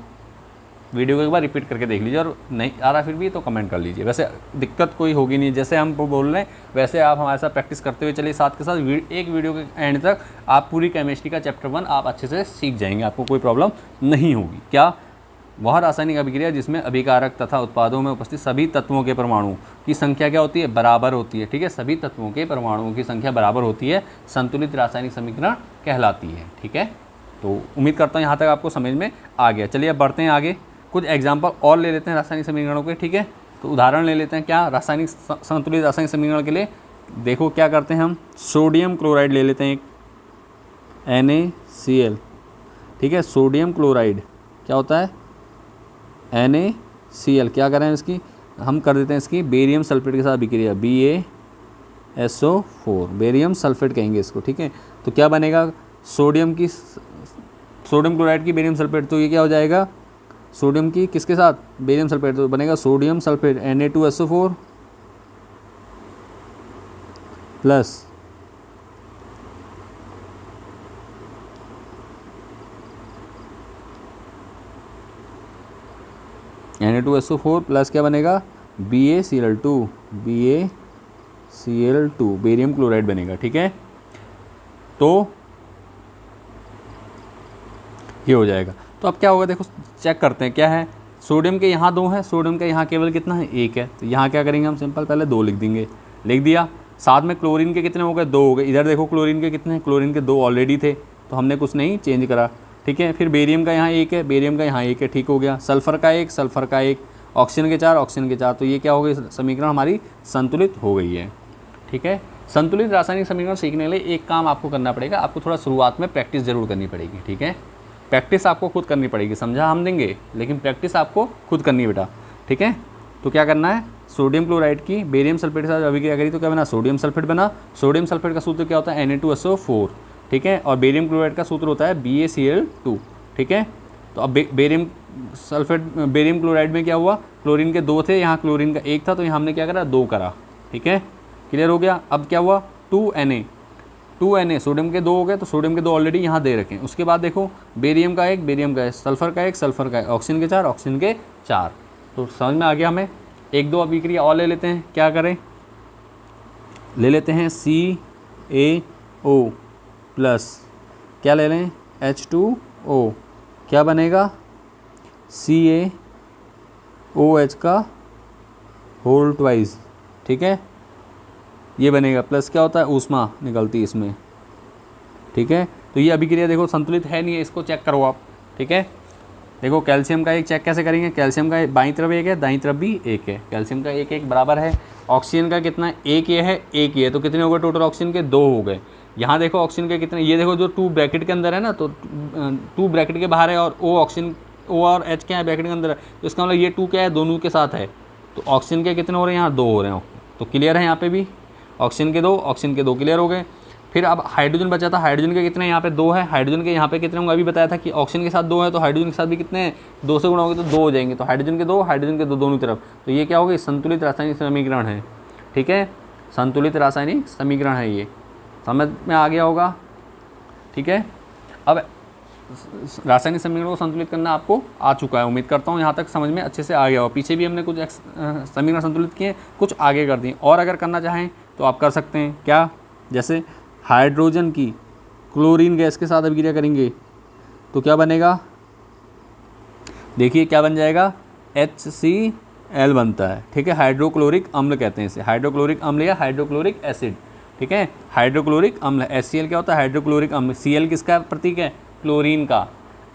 वीडियो को एक बार रिपीट करके देख लीजिए, और नहीं आ रहा फिर भी तो कमेंट कर लीजिए। वैसे दिक्कत कोई होगी नहीं, जैसे हम बोल रहे हैं वैसे आप हमारे साथ प्रैक्टिस करते हुए चलिए, साथ के साथ एक वीडियो के एंड तक आप पूरी केमिस्ट्री का चैप्टर 1 आप अच्छे से सीख जाएंगे, आपको कोई प्रॉब्लम नहीं होगी। क्या? वह रासायनिक अभिक्रिया जिसमें अभिकारक तथा उत्पादों में उपस्थित सभी तत्वों के परमाणुओं की संख्या क्या होती है? बराबर होती है। ठीक है, सभी तत्वों के परमाणुओं की संख्या बराबर होती है, संतुलित रासायनिक समीकरण कहलाती है। ठीक है, तो उम्मीद करता हूँ यहाँ तक आपको समझ में आ गया। चलिए अब बढ़ते हैं आगे, कुछ एग्जाम्पल और ले लेते हैं रासायनिक समीकरणों के। ठीक है, तो उदाहरण ले लेते हैं। क्या? रासायनिक संतुलित रासायनिक समीकरण के लिए देखो क्या करते हैं हम, सोडियम क्लोराइड ले लेते हैं एक, NaCl। ठीक है, सोडियम क्लोराइड क्या होता है? NaCl। क्या करें इसकी, हम कर देते हैं इसकी बेरियम सल्फेट के साथ अभिक्रिया, BaSO4, बेरियम सल्फेट कहेंगे इसको। ठीक है, तो क्या बनेगा? सोडियम क्लोराइड की बेरियम सल्फेट, तो ये क्या हो जाएगा? सोडियम की किसके साथ? बेरियम सल्फेट, तो बनेगा sodium sulphate Na2SO4 plus Na2SO4 plus क्या बनेगा? BaCl2 बेरियम क्लोराइड बनेगा। ठीक है, तो ये हो जाएगा। तो अब क्या होगा देखो, चेक करते हैं क्या है। सोडियम के यहाँ 2 है, सोडियम का यहाँ केवल कितना है? 1 है। तो यहाँ क्या करेंगे हम, सिंपल पहले 2 लिख देंगे, लिख दिया। साथ में क्लोरीन के कितने हो गए? 2 हो गए। इधर देखो क्लोरीन के कितने हैं? क्लोरीन के 2 ऑलरेडी थे, तो हमने कुछ नहीं चेंज करा। ठीक है, फिर बेरियम का यहाँ 1 है, बेरियम का यहाँ 1 है, ठीक हो गया। सल्फर का 1, सल्फर का 1, ऑक्सीजन के 4, ऑक्सीजन के 4, तो ये क्या हो गई? समीकरण हमारी संतुलित हो गई है। ठीक है, संतुलित रासायनिक समीकरण सीखने के लिए एक काम आपको करना पड़ेगा, आपको थोड़ा शुरुआत में प्रैक्टिस जरूर करनी पड़ेगी। ठीक है, प्रैक्टिस आपको खुद करनी पड़ेगी, समझा हम देंगे, लेकिन प्रैक्टिस आपको खुद करनी है बेटा। ठीक है, तो क्या करना है, सोडियम क्लोराइड की बेरियम सल्फेट के साथ अभिक्रिया करी तो क्या बना? सोडियम सल्फेट बना। सोडियम सल्फेट का सूत्र क्या होता है? Na2SO4। ठीक है, और बेरियम क्लोराइड का सूत्र होता है BaCl2। ठीक है, तो अब बेरियम क्लोराइड में क्या हुआ? क्लोरीन के 2 थे, यहाँ क्लोरीन का 1 था, तो यहाँ हमने क्या करा? 2 करा। ठीक है, क्लियर हो गया। अब क्या हुआ? 2Na, सोडियम के 2 हो गए, तो सोडियम के 2 ऑलरेडी यहाँ दे रखे हैं। उसके बाद देखो बेरियम का 1, बेरियम का 1, सल्फर का 1, सल्फर का 1, ऑक्सीजन के 4, ऑक्सीजन के 4। तो समझ में आ गया हमें। 1-2 अभिक्रिया और ले लेते हैं, क्या करें? ले लेते हैं CaO प्लस क्या ले लें? H2O। क्या बनेगा? CaOH का होल ट्वाइस। ठीक है, ये बनेगा, प्लस क्या होता है? ऊष्मा निकलती है इसमें। ठीक है, तो ये अभिक्रिया देखो संतुलित है नहीं है, इसको चेक करो आप। ठीक है, देखो कैल्शियम का 1 चेक कैसे करेंगे? कैल्शियम का बाईं तरफ 1 है, दाईं तरफ भी 1 है, कैल्शियम का 1 बराबर है। ऑक्सीजन का कितना है? 1 ये है, 1 ये है, तो कितने हो गए टोटल? ऑक्सीजन के 2 हो गए। यहाँ देखो ऑक्सीजन के कितने, ये देखो जो 2 ब्रैकेट के अंदर है ना, तो 2 ब्रैकेट के बाहर है, और O ऑक्सीजन, O और H क्या है? ब्रैकेट के अंदर है, तो इसका मतलब ये 2 क्या है? दोनों के साथ है। तो ऑक्सीजन के कितने हो रहे हैं? यहाँ 2 हो रहे हैं। तो क्लियर है यहाँ पे भी, ऑक्सीजन के 2 क्लियर हो गए। फिर अब हाइड्रोजन बचा था, हाइड्रोजन के कितने? यहाँ पे 2 है। हाइड्रोजन के यहाँ पे कितने होंगे? अभी बताया था कि ऑक्सीजन के साथ 2 है, तो हाइड्रोजन के साथ भी कितने हैं? 2 से गुणा होंगे तो 2 हो जाएंगे। तो हाइड्रोजन के 2 दोनों तरफ, तो ये क्या होगा? संतुलित रासायनिक समीकरण है। ठीक है, संतुलित रासायनिक समीकरण है, ये समझ में आ गया होगा। ठीक है, अब रासायनिक समीकरण को संतुलित करना आपको आ चुका है, उम्मीद करता हूँ यहाँ तक समझ में अच्छे से आ गया हो। पीछे भी हमने कुछ समीकरण संतुलित किए, कुछ आगे कर दिए, और अगर करना चाहें तो आप कर सकते हैं। क्या? जैसे हाइड्रोजन की क्लोरीन गैस के साथ अभिक्रिया करेंगे तो क्या बनेगा? देखिए क्या बन जाएगा? HCl बनता है। ठीक है, हाइड्रोक्लोरिक अम्ल कहते हैं इसे, हाइड्रोक्लोरिक अम्ल या हाइड्रोक्लोरिक एसिड। ठीक है, हाइड्रोक्लोरिक अम्ल। HCl क्या होता है? हाइड्रोक्लोरिक अम्ल। Cl किसका प्रतीक है? क्लोरीन का।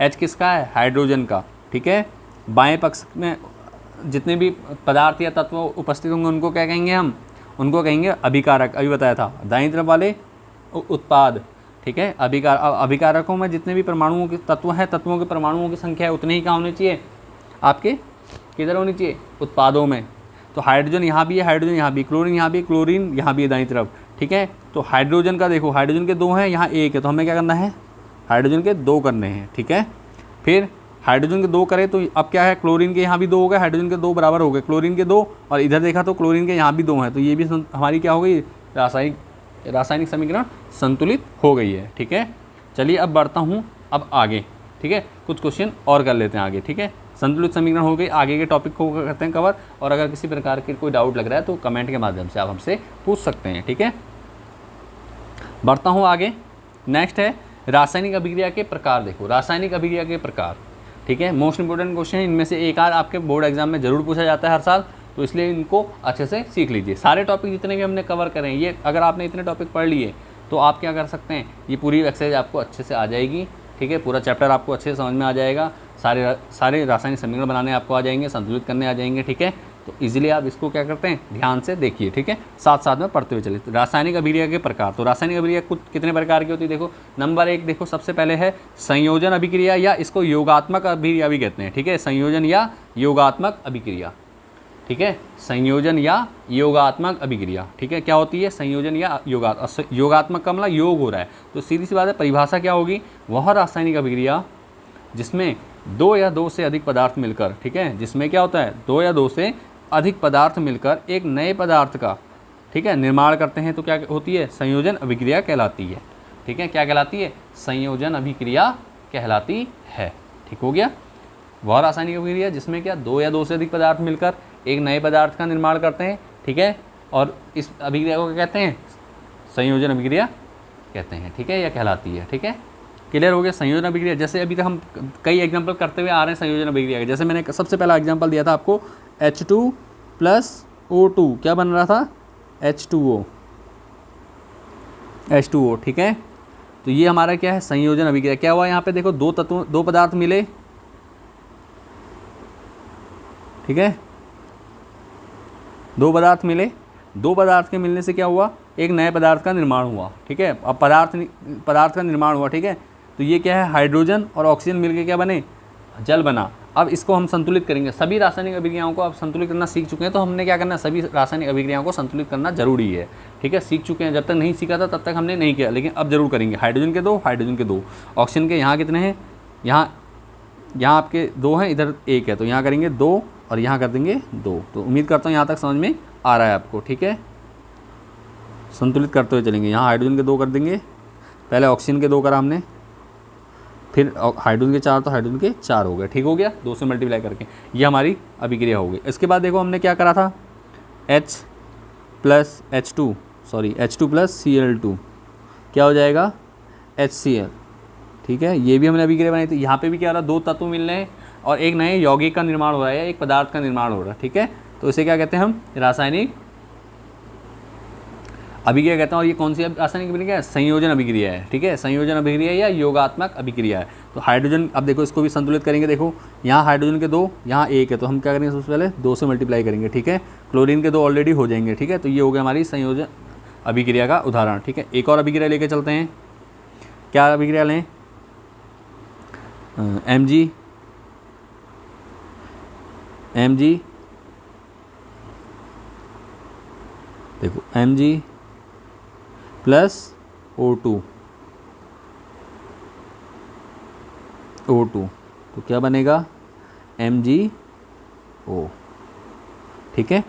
H किसका है? हाइड्रोजन का। ठीक है, बाएं पक्ष में जितने भी पदार्थ या तत्व उपस्थित होंगे उनको क्या कहेंगे हम? उनको कहेंगे अभिकारक, अभी बताया था। दाईं तरफ वाले उत्पाद। ठीक है, अभिकारकों में जितने भी परमाणुओं के तत्व हैं, तत्वों के परमाणुओं की संख्या है उतने ही क्या होनी चाहिए? आपके किधर होनी चाहिए? उत्पादों में। तो हाइड्रोजन यहाँ भी है, हाइड्रोजन यहाँ भी, क्लोरीन यहाँ भी, क्लोरीन यहाँ भी है दाईं तरफ। ठीक है, तो हाइड्रोजन का देखो, हाइड्रोजन के 2 हैं, यहाँ 1 है, तो हमें क्या करना है? हाइड्रोजन के 2 करने हैं। ठीक है, फिर हाइड्रोजन के 2 करें तो अब क्या है? क्लोरीन के यहाँ भी 2 हो गए, हाइड्रोजन के 2 बराबर हो गए, क्लोरीन के 2, और इधर देखा तो क्लोरीन के यहाँ भी 2 हैं, तो ये भी हमारी क्या हो गई? रासायनिक रासायनिक समीकरण संतुलित हो गई है। ठीक है, चलिए अब बढ़ता हूँ अब आगे। ठीक है, कुछ क्वेश्चन और कर लेते हैं आगे। ठीक है, संतुलित समीकरण हो गई, आगे के टॉपिक को करते हैं कवर, और अगर किसी प्रकार के कोई डाउट लग रहा है तो कमेंट के माध्यम से आप हमसे पूछ सकते हैं। ठीक है, बढ़ता हूँ आगे। नेक्स्ट है रासायनिक अभिक्रिया के प्रकार। देखो रासायनिक अभिक्रिया के प्रकार, ठीक है, मोस्ट इंपोर्टेंट क्वेश्चन है, इनमें से एक आध आपके बोर्ड एग्जाम में जरूर पूछा जाता है हर साल, तो इसलिए इनको अच्छे से सीख लीजिए। सारे टॉपिक जितने भी हमने कवर करें, ये अगर आपने इतने टॉपिक पढ़ लिए तो आप क्या कर सकते हैं, ये पूरी एक्सरसाइज आपको अच्छे से आ जाएगी। ठीक है, पूरा चैप्टर आपको अच्छे से समझ में आ जाएगा, सारे रासायनिक समीकरण बनाने आपको आ जाएंगे, संतुलित करने आ जाएंगे। ठीक है, तो इजीली आप इसको क्या करते हैं, ध्यान से देखिए। ठीक है, साथ साथ में पढ़ते हुए चलिए। तो रासायनिक अभिक्रिया के प्रकार, तो रासायनिक अभिक्रिया कुछ कितने प्रकार की होती है। देखो नंबर 1 देखो, सबसे पहले है संयोजन अभिक्रिया, या इसको योगात्मक अभिक्रिया भी कहते हैं। ठीक है, संयोजन या योगात्मक अभिक्रिया। ठीक है, संयोजन या योगात्मक अभिक्रिया। ठीक है, क्या होती है, संयोजन या योगात्मक का मतलब योग हो रहा है, तो सीधी सी बात है, परिभाषा क्या होगी, वह रासायनिक अभिक्रिया जिसमें 2 या 2 से अधिक पदार्थ मिलकर, ठीक है, जिसमें क्या होता है, 2 या 2 से अधिक पदार्थ मिलकर एक नए पदार्थ का, ठीक है, निर्माण करते हैं, तो क्या होती है, संयोजन अभिक्रिया कहलाती है। ठीक है, क्या कहलाती है, संयोजन अभिक्रिया कहलाती है। ठीक हो गया, वह रासायनिक अभिक्रिया जिसमें क्या 2 या 2 से अधिक पदार्थ मिलकर एक नए पदार्थ का निर्माण करते हैं। ठीक है, और इस अभिक्रिया को क्या कहते हैं, संयोजन अभिक्रिया कहते हैं। ठीक है, यह कहलाती है। ठीक है, क्लियर हो गया, संयोजन अभिक्रिया। जैसे अभी तक हम कई एग्जांपल करते हुए आ रहे हैं संयोजन अभिक्रिया के। जैसे मैंने सबसे पहला एग्जांपल दिया था आपको, H2 + O2 क्या बन रहा था, H2O। ठीक है, तो ये हमारा क्या है, संयोजन अभिक्रिया। क्या हुआ यहाँ पे, देखो दो पदार्थ मिले। ठीक है, 2 पदार्थ मिले, 2 पदार्थ के मिलने से क्या हुआ, एक नए पदार्थ का निर्माण हुआ। ठीक है, अब पदार्थ का निर्माण हुआ। ठीक है, तो ये क्या है, हाइड्रोजन और ऑक्सीजन मिलकर क्या बने, जल बना। अब इसको हम संतुलित करेंगे। सभी रासायनिक अभिक्रियाओं को आप संतुलित करना सीख चुके हैं, तो हमने क्या करना है, सभी रासायनिक अभिक्रियाओं को संतुलित करना जरूरी है। ठीक है, सीख चुके हैं, जब तक नहीं सीखा था तब तक हमने नहीं किया, लेकिन अब जरूर करेंगे। हाइड्रोजन के 2, ऑक्सीजन के यहाँ कितने हैं, यहाँ आपके 2 हैं, इधर 1 है, तो यहाँ करेंगे 2 और यहाँ कर देंगे 2। तो उम्मीद करता हूँ यहाँ तक समझ में आ रहा है आपको। ठीक है, संतुलित करते हुए चलेंगे। यहाँ हाइड्रोजन के 2 कर देंगे, पहले ऑक्सीजन के 2 करा हमने, फिर हाइड्रोजन के 4, तो हाइड्रोजन के 4 हो गए। ठीक हो गया, 2 से मल्टीप्लाई करके ये हमारी अभिक्रिया हो गई। इसके बाद देखो हमने क्या करा था, H + H2 + Cl2 क्या हो जाएगा, HCl। ठीक है, ये भी हमने अभिक्रिया बनाई थी। यहाँ पे भी क्या हो रहा है, 2 तत्व मिल रहे हैं और एक नए यौगिक का निर्माण हो रहा है, एक पदार्थ का निर्माण हो रहा है। ठीक है, तो इसे क्या कहते हैं हम, रासायनिक अभिक्रिया कहते हैं। और ये कौन सी रासायनिक अभिक्रिया है, संयोजन अभिक्रिया है। ठीक है, संयोजन अभिक्रिया या योगात्मक अभिक्रिया है। तो हाइड्रोजन, अब देखो इसको भी संतुलित करेंगे। देखो यहाँ हाइड्रोजन के 2, यहाँ 1 है, तो हम क्या करेंगे, सबसे पहले 2 से मल्टीप्लाई करेंगे। ठीक है, क्लोरीन के 2 ऑलरेडी हो जाएंगे। ठीक है, तो ये हो गया हमारी संयोजन अभिक्रिया का उदाहरण। ठीक है, एक और अभिक्रिया लेके चलते हैं। क्या अभिक्रिया लें, Mg देखो Mg + O2 तो क्या बनेगा, MgO। ठीक है,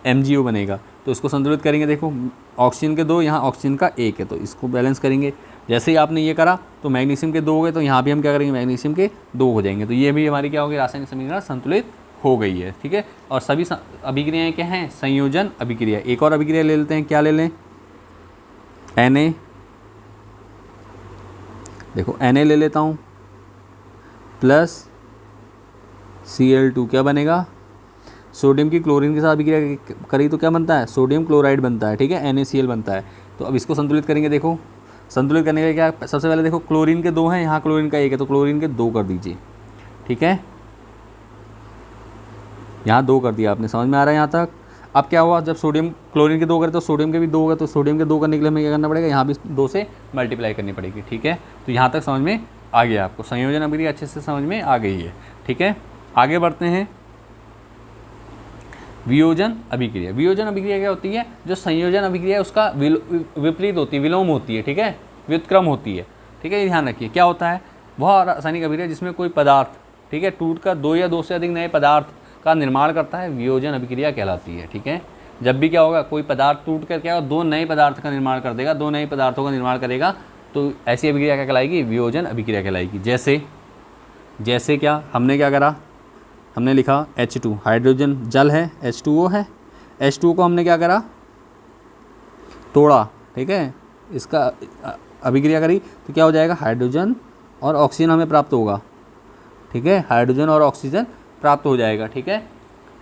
MgO बनेगा। तो इसको संतुलित करेंगे। देखो ऑक्सीजन के 2, यहाँ ऑक्सीजन का 1 है, तो इसको बैलेंस करेंगे। जैसे ही आपने ये करा तो मैग्नीशियम के 2 हो गए, तो यहाँ भी हम क्या करेंगे, मैग्नीशियम के 2 हो जाएंगे। तो ये भी हमारी क्या होगी, रासायनिक समीकरण संतुलित हो गई है। ठीक है, और सभी अभिक्रियाएं क्या हैं, संयोजन अभिक्रिया। एक और अभिक्रिया ले लेते हैं, क्या ले लें, Na। देखो Na ले लेता हूँ + Cl2 क्या बनेगा, सोडियम की क्लोरीन के साथ अभिक्रिया करी तो क्या बनता है, सोडियम क्लोराइड बनता है। ठीक है, NaCl बनता है। तो अब इसको संतुलित करेंगे। देखो संतुलित करने के क्या, सबसे पहले देखो क्लोरीन के 2 हैं, यहाँ क्लोरीन का 1 है, तो क्लोरीन के 2 कर दीजिए। ठीक है, यहाँ 2 कर दिया आपने, समझ में आ रहा है यहाँ तक। अब क्या हुआ, जब सोडियम क्लोरीन के 2 करे तो सोडियम के भी 2 होगा, तो सोडियम के 2 करने के लिए हमें क्या करना पड़ेगा, यहाँ भी 2 से मल्टीप्लाई करनी पड़ेगी। ठीक है, तो यहाँ तक समझ में आ गया आपको, संयोजन अभिक्रिया अच्छे से समझ में आ गई है। ठीक है, आगे बढ़ते हैं, वियोजन अभिक्रिया। वियोजन अभिक्रिया क्या होती है, जो संयोजन अभिक्रिया है उसका विपरीत होती है, विलोम होती है। ठीक है, व्युत्क्रम होती है। ठीक है, ये ध्यान रखिए। क्या होता है, वह रासायनिक अभिक्रिया जिसमें कोई पदार्थ, ठीक है, टूट कर 2 या 2 से अधिक नए पदार्थ का निर्माण करता है, वियोजन अभिक्रिया कहलाती है। ठीक है, जब भी क्या होगा, कोई पदार्थ टूट कर क्या होगा, दो नए पदार्थ का निर्माण कर देगा, दो नए पदार्थों का निर्माण करेगा, तो ऐसी अभिक्रिया क्या कहलाएगी, वियोजन अभिक्रिया कहलाएगी। जैसे क्या हमने क्या करा, हमने लिखा H2, हाइड्रोजन जल है, H2O है, H2O को हमने क्या करा, तोड़ा, ठीक है, इसका अभिक्रिया करी तो क्या हो जाएगा, हाइड्रोजन और ऑक्सीजन हमें प्राप्त होगा, ठीक है, हाइड्रोजन और ऑक्सीजन प्राप्त हो जाएगा, ठीक है,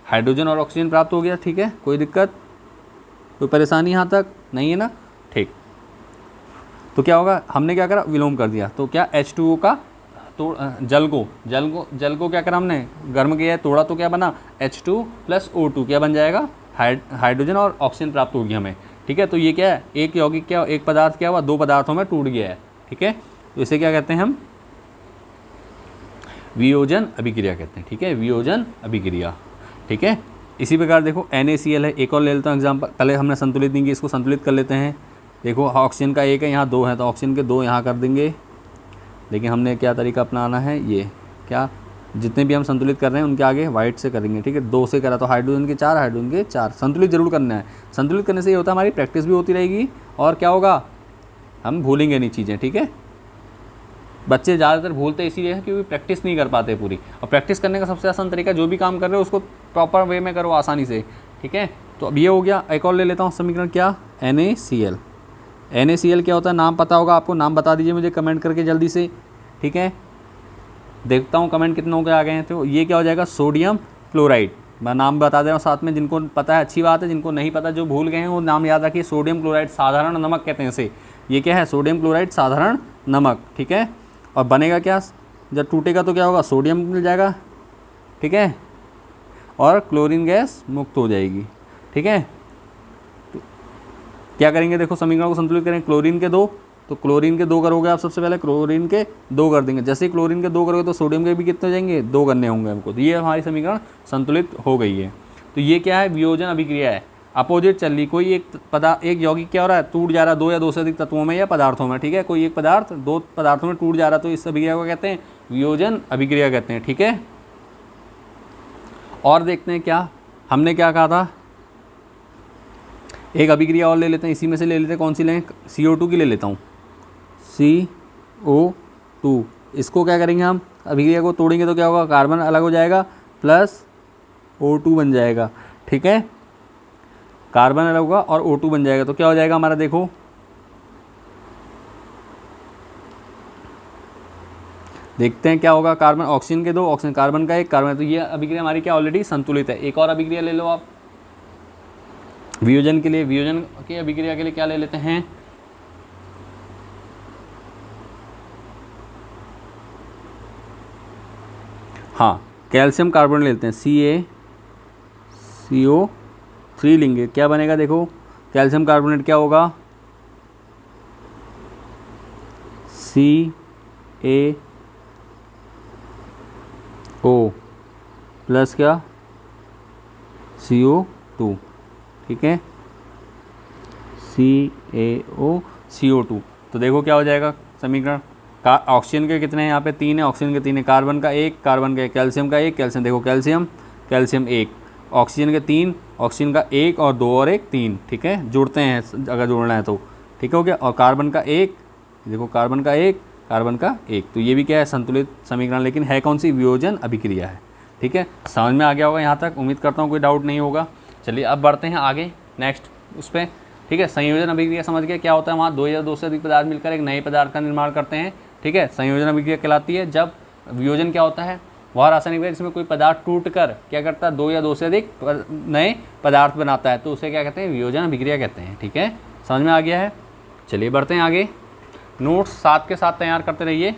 हाइड्रोजन और ऑक्सीजन प्राप्त हो गया, ठीक है, कोई दिक्कत, कोई परेशानी यहाँ तक नहीं है ना, ठीक। तो क्या होगा, हमने क्या करा, विलोम कर दिया, तो क्या H2O का तो जल को क्या करा हमने, गर्म किया, तोड़ा, तो क्या बना, H2 + O2 क्या बन जाएगा, हाइड्रोजन और ऑक्सीजन प्राप्त होगी हमें, ठीक है। तो ये क्या है, एक यौगिक क्या, एक पदार्थ क्या हुआ, दो पदार्थों में टूट गया है, ठीक है। तो इसे क्या कहते हैं हम, वियोजन अभिक्रिया कहते हैं, ठीक है, वियोजन अभिक्रिया, ठीक है। इसी प्रकार देखो NaCl है, एक और ले लेता हूँ एग्जाम्पल, पहले हमने संतुलित नहीं की, इसको संतुलित कर लेते हैं। देखो ऑक्सीजन का एक है, यहाँ दो है, तो ऑक्सीजन के दो यहाँ कर देंगे, लेकिन हमने क्या तरीका अपनाना है, ये क्या, जितने भी हम संतुलित कर रहे हैं उनके आगे वाइट से करेंगे, ठीक है, दो से करा तो हाइड्रोजन के चार, हाइड्रोजन के चार, संतुलित जरूर करना है। संतुलित करने से ये होता है हमारी प्रैक्टिस भी होती रहेगी, और क्या होगा, हम भूलेंगे नहीं चीज़ें, ठीक है। बच्चे ज़्यादातर भूलते इसीलिए है क्योंकि प्रैक्टिस नहीं कर पाते पूरी, और प्रैक्टिस करने का सबसे आसान तरीका, जो भी काम कर रहे हो उसको प्रॉपर वे में करो आसानी से, ठीक है। तो अब ये हो गया, एक और ले लेता हूँ समीकरण, क्या, NaCl। NaCl क्या होता है, नाम पता होगा आपको, नाम बता दीजिए मुझे कमेंट करके जल्दी से, ठीक है, देखता हूँ कमेंट कितनों के आ गए हैं। तो ये क्या हो जाएगा, सोडियम क्लोराइड, मैं नाम बता दे रहा हूँ साथ में, जिनको पता है अच्छी बात है, जिनको नहीं पता जो भूल गए हैं वो नाम याद रखिए, सोडियम क्लोराइड, साधारण नमक कहते हैं इसे, ये क्या है, सोडियम क्लोराइड साधारण नमक, ठीक है। और बनेगा क्या, जब टूटेगा तो क्या होगा, सोडियम मिल जाएगा, ठीक है, और क्लोरीन गैस मुक्त हो जाएगी, ठीक है। तो क्या करेंगे, देखो समीकरण को संतुलित करें, क्लोरीन के दो, तो क्लोरीन के दो करोगे आप, सबसे पहले क्लोरीन के दो कर देंगे, जैसे ही क्लोरीन के दो करोगे तो सोडियम के भी कितने हो जाएंगे, दो करने होंगे हमको, तो ये हमारी समीकरण संतुलित हो गई है। तो ये क्या है, वियोजन अभिक्रिया है, अपोजिट चल रही, कोई एक यौगिक क्या हो रहा है, टूट जा रहा है, दो या दो से अधिक तत्वों में या पदार्थों में, ठीक है, कोई एक पदार्थ दो पदार्थों में टूट जा रहा है, तो इस अभिक्रिया को कहते हैं वियोजन अभिक्रिया कहते हैं, ठीक है। और देखते हैं क्या हमने क्या कहा था, एक अभिक्रिया और ले लेते हैं, इसी में से ले लेते हैं, कौन सी लें, CO2 की ले लेता हूँ, CO2, इसको क्या करेंगे हम, अभिक्रिया को तोड़ेंगे तो क्या होगा, कार्बन अलग हो जाएगा प्लस O2 बन जाएगा, ठीक है, कार्बन अलग होगा और O2 बन जाएगा, तो क्या हो जाएगा हमारा, देखो देखते हैं क्या होगा, कार्बन ऑक्सीजन के दो, ऑक्सीजन कार्बन का एक, कार्बन, तो ये अभिक्रिया हमारी क्या ऑलरेडी संतुलित है। एक और अभिक्रिया ले लो आप वियोजन के लिए, वियोजन की अभिक्रिया के लिए क्या ले लेते हैं, हाँ कैल्शियम कार्बोनेट लेते हैं, CaCO3 लेंगे, क्या बनेगा, देखो कैल्शियम कार्बोनेट क्या होगा, CaO प्लस क्या, CO2, ठीक है, CaO CO2। तो देखो क्या हो जाएगा समीकरण, ऑक्सीजन के कितने हैं यहाँ पे, तीन है, ऑक्सीजन के तीन है, कार्बन का एक, कार्बन का एक, कैल्शियम का एक, कैल्शियम देखो कैल्शियम एक, ऑक्सीजन के तीन, ऑक्सीजन का एक और दो और एक तीन, ठीक है, जोड़ते हैं अगर जोड़ना है तो, ठीक हो गया, और कार्बन का एक, देखो कार्बन का एक, कार्बन का एक, तो ये भी क्या है, संतुलित समीकरण, लेकिन है कौन सी, वियोजन अभिक्रिया है, ठीक है। समझ में आ गया होगा यहाँ तक, उम्मीद करता हूँ कोई डाउट नहीं होगा। चलिए अब बढ़ते हैं आगे नेक्स्ट उस पर, ठीक है। संयोजन अभिक्रिया समझ गए, क्या होता है, वहाँ दो या दो से अधिक पदार्थ मिलकर एक नए पदार्थ का निर्माण करते हैं, ठीक है, संयोजन अभिक्रिया कहलाती है। जब वियोजन क्या होता है, वह रासायनिक क्रिया जिसमें कोई पदार्थ टूटकर क्या करता है, दो या दो से अधिक नए पदार्थ बनाता है, तो उसे क्या कहते हैं, वियोजन अभिक्रिया कहते हैं, ठीक है, समझ में आ गया है। चलिए बढ़ते हैं आगे, नोट्स साथ के साथ तैयार करते रहिए,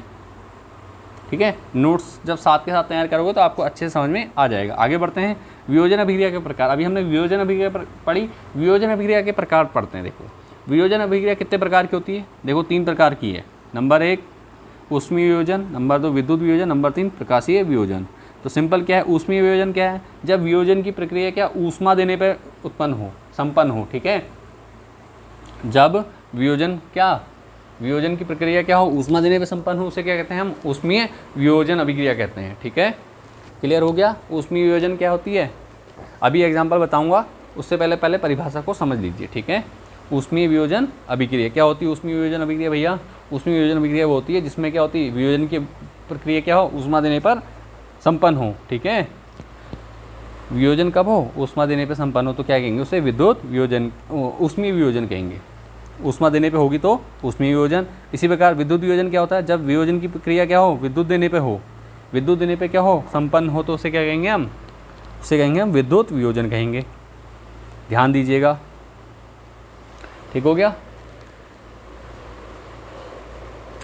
ठीक है, नोट्स जब साथ के साथ तैयार करोगे तो आपको अच्छे से समझ में आ जाएगा। आगे बढ़ते हैं, वियोजन अभिक्रिया के प्रकार, अभी हमने वियोजन अभिक्रिया पढ़ी, वियोजन अभिक्रिया के प्रकार पढ़ते हैं। देखो वियोजन अभिक्रिया कितने प्रकार की होती है, देखो तीन प्रकार की है, नंबर एक ऊष्मीय वियोजन, नंबर दो विद्युत वियोजन, नंबर तीन प्रकाशीय वियोजन। तो सिंपल क्या है, ऊष्मीय वियोजन क्या है, जब वियोजन की प्रक्रिया क्या ऊष्मा देने पर संपन्न हो, ठीक है, जब वियोजन वियोजन की प्रक्रिया क्या हो, ऊष्मा देने पर संपन्न हो, उसे क्या कहते हैं हम, ऊष्मीय वियोजन अभिक्रिया कहते हैं, ठीक है, क्लियर हो गया। ऊष्मीय वियोजन क्या होती है, अभी एग्जांपल बताऊंगा, उससे पहले पहले परिभाषा को समझ लीजिए, ठीक है। ऊष्मीय वियोजन अभिक्रिया क्या होती है? ऊष्मीय वियोजन अभिक्रिया भैया, ऊष्मीय वियोजन अभिक्रिया वो होती है जिसमें क्या होती है, वियोजन की प्रक्रिया क्या हो, ऊष्मा देने पर संपन्न हो, ठीक है। वियोजन कब हो? ऊष्मा देने पर संपन्न हो, तो क्या कहेंगे उसे? विद्युत वियोजन, ऊष्मीय वियोजन कहेंगे। ऊष्मा देने पे होगी तो ऊष्मीय वियोजन। इसी प्रकार विद्युत वियोजन क्या होता है? जब वियोजन की प्रक्रिया क्या हो, विद्युत देने पे हो, विद्युत देने पे क्या हो, संपन्न हो, तो उसे क्या कहेंगे हम? उसे कहेंगे हम विद्युत वियोजन कहेंगे। ध्यान दीजिएगा, ठीक हो गया।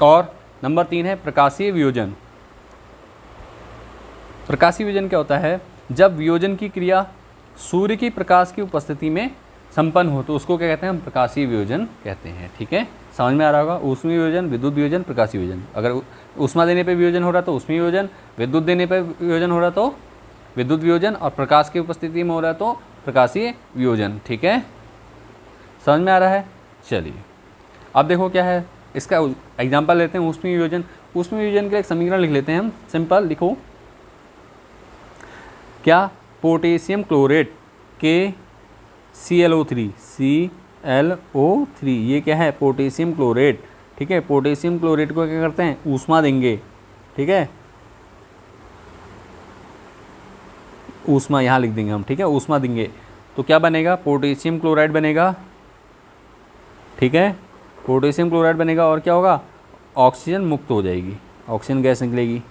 और नंबर 3 है प्रकाशीय वियोजन। प्रकाशीय वियोजन क्या होता है? जब वियोजन की क्रिया सूर्य की प्रकाश की उपस्थिति में संपन्न हो, तो उसको क्या कहते हैं? हम प्रकाशीय वियोजन कहते हैं, ठीक है। समझ में आ रहा होगा? ऊष्मीय वियोजन, विद्युत वियोजन, प्रकाशीय वियोजन। अगर ऊष्मा देने पे वियोजन हो रहा तो ऊष्मीय वियोजन, विद्युत देने पे वियोजन हो रहा तो विद्युत वियोजन, और प्रकाश की उपस्थिति में हो रहा तो प्रकाशीय वियोजन, ठीक है। समझ में आ रहा है? चलिए अब देखो क्या है, इसका एग्जाम्पल लेते हैं। ऊष्मीय वियोजन, ऊष्मीय वियोजन के लिए एक समीकरण लिख लेते हैं हम, सिंपल लिखो। क्या? पोटेशियम क्लोरेट के ClO3, ClO3, ये क्या है? पोटेशियम क्लोरेट, ठीक है। पोटेशियम क्लोरेट को क्या करते हैं? ऊष्मा देंगे, ठीक है। ऊष्मा यहाँ लिख देंगे हम, ठीक है, ऊष्मा देंगे तो क्या बनेगा? पोटेशियम क्लोराइड बनेगा, ठीक है। पोटेशियम क्लोराइड बनेगा और क्या होगा? ऑक्सीजन मुक्त हो जाएगी, ऑक्सीजन गैस निकलेगी।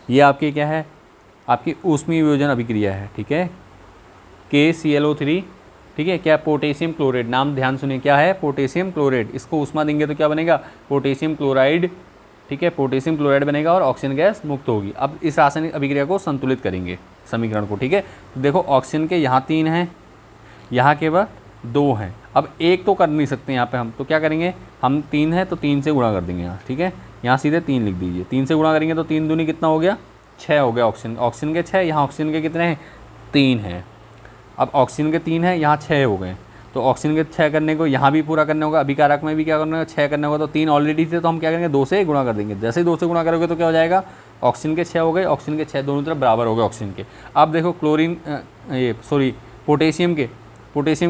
ये आपकी क्या है? आपकी ऊष्मीय वियोजन अभिक्रिया है, ठीक है। KClO3, ठीक है। क्या? पोटेशियम क्लोराइड, नाम ध्यान सुनिए, क्या है? Potassium chloride. इसको ऊष्मा देंगे तो क्या बनेगा? पोटेशियम क्लोराइड, ठीक है। पोटेशियम क्लोराइड बनेगा और ऑक्सीजन गैस मुक्त होगी। अब इस रासायनिक अभिक्रिया को संतुलित करेंगे, समीकरण को, ठीक है। तो देखो ऑक्सीजन के यहाँ 3 हैं, यहाँ केवल 2 हैं। अब एक तो कर नहीं सकते यहाँ पे हम, तो क्या करेंगे हम? 3 है तो 3 से गुणा कर देंगे यहाँ, ठीक है। यहाँ सीधे 3 लिख दीजिए। 3 से गुणा करेंगे तो 3 दूनी कितना हो गया? 6 हो गया। ऑक्सीजन के 6, यहाँ ऑक्सीजन के कितने हैं? 3 हैं। अब ऑक्सीजन के 3 है, यहाँ 6 हो गए, तो ऑक्सीजन के 6 करने को यहाँ भी पूरा करने होगा, अभिकारक में भी क्या करना होगा? 6 करने होगा। तो 3 ऑलरेडी थे तो हम क्या करेंगे? 2 से गुणा कर देंगे। जैसे ही 2 से गुणा करोगे तो क्या हो जाएगा? ऑक्सीजन के 6 हो गए, ऑक्सीजन के 6 दोनों तरफ बराबर हो गए ऑक्सीजन के। अब देखो पोटेशियम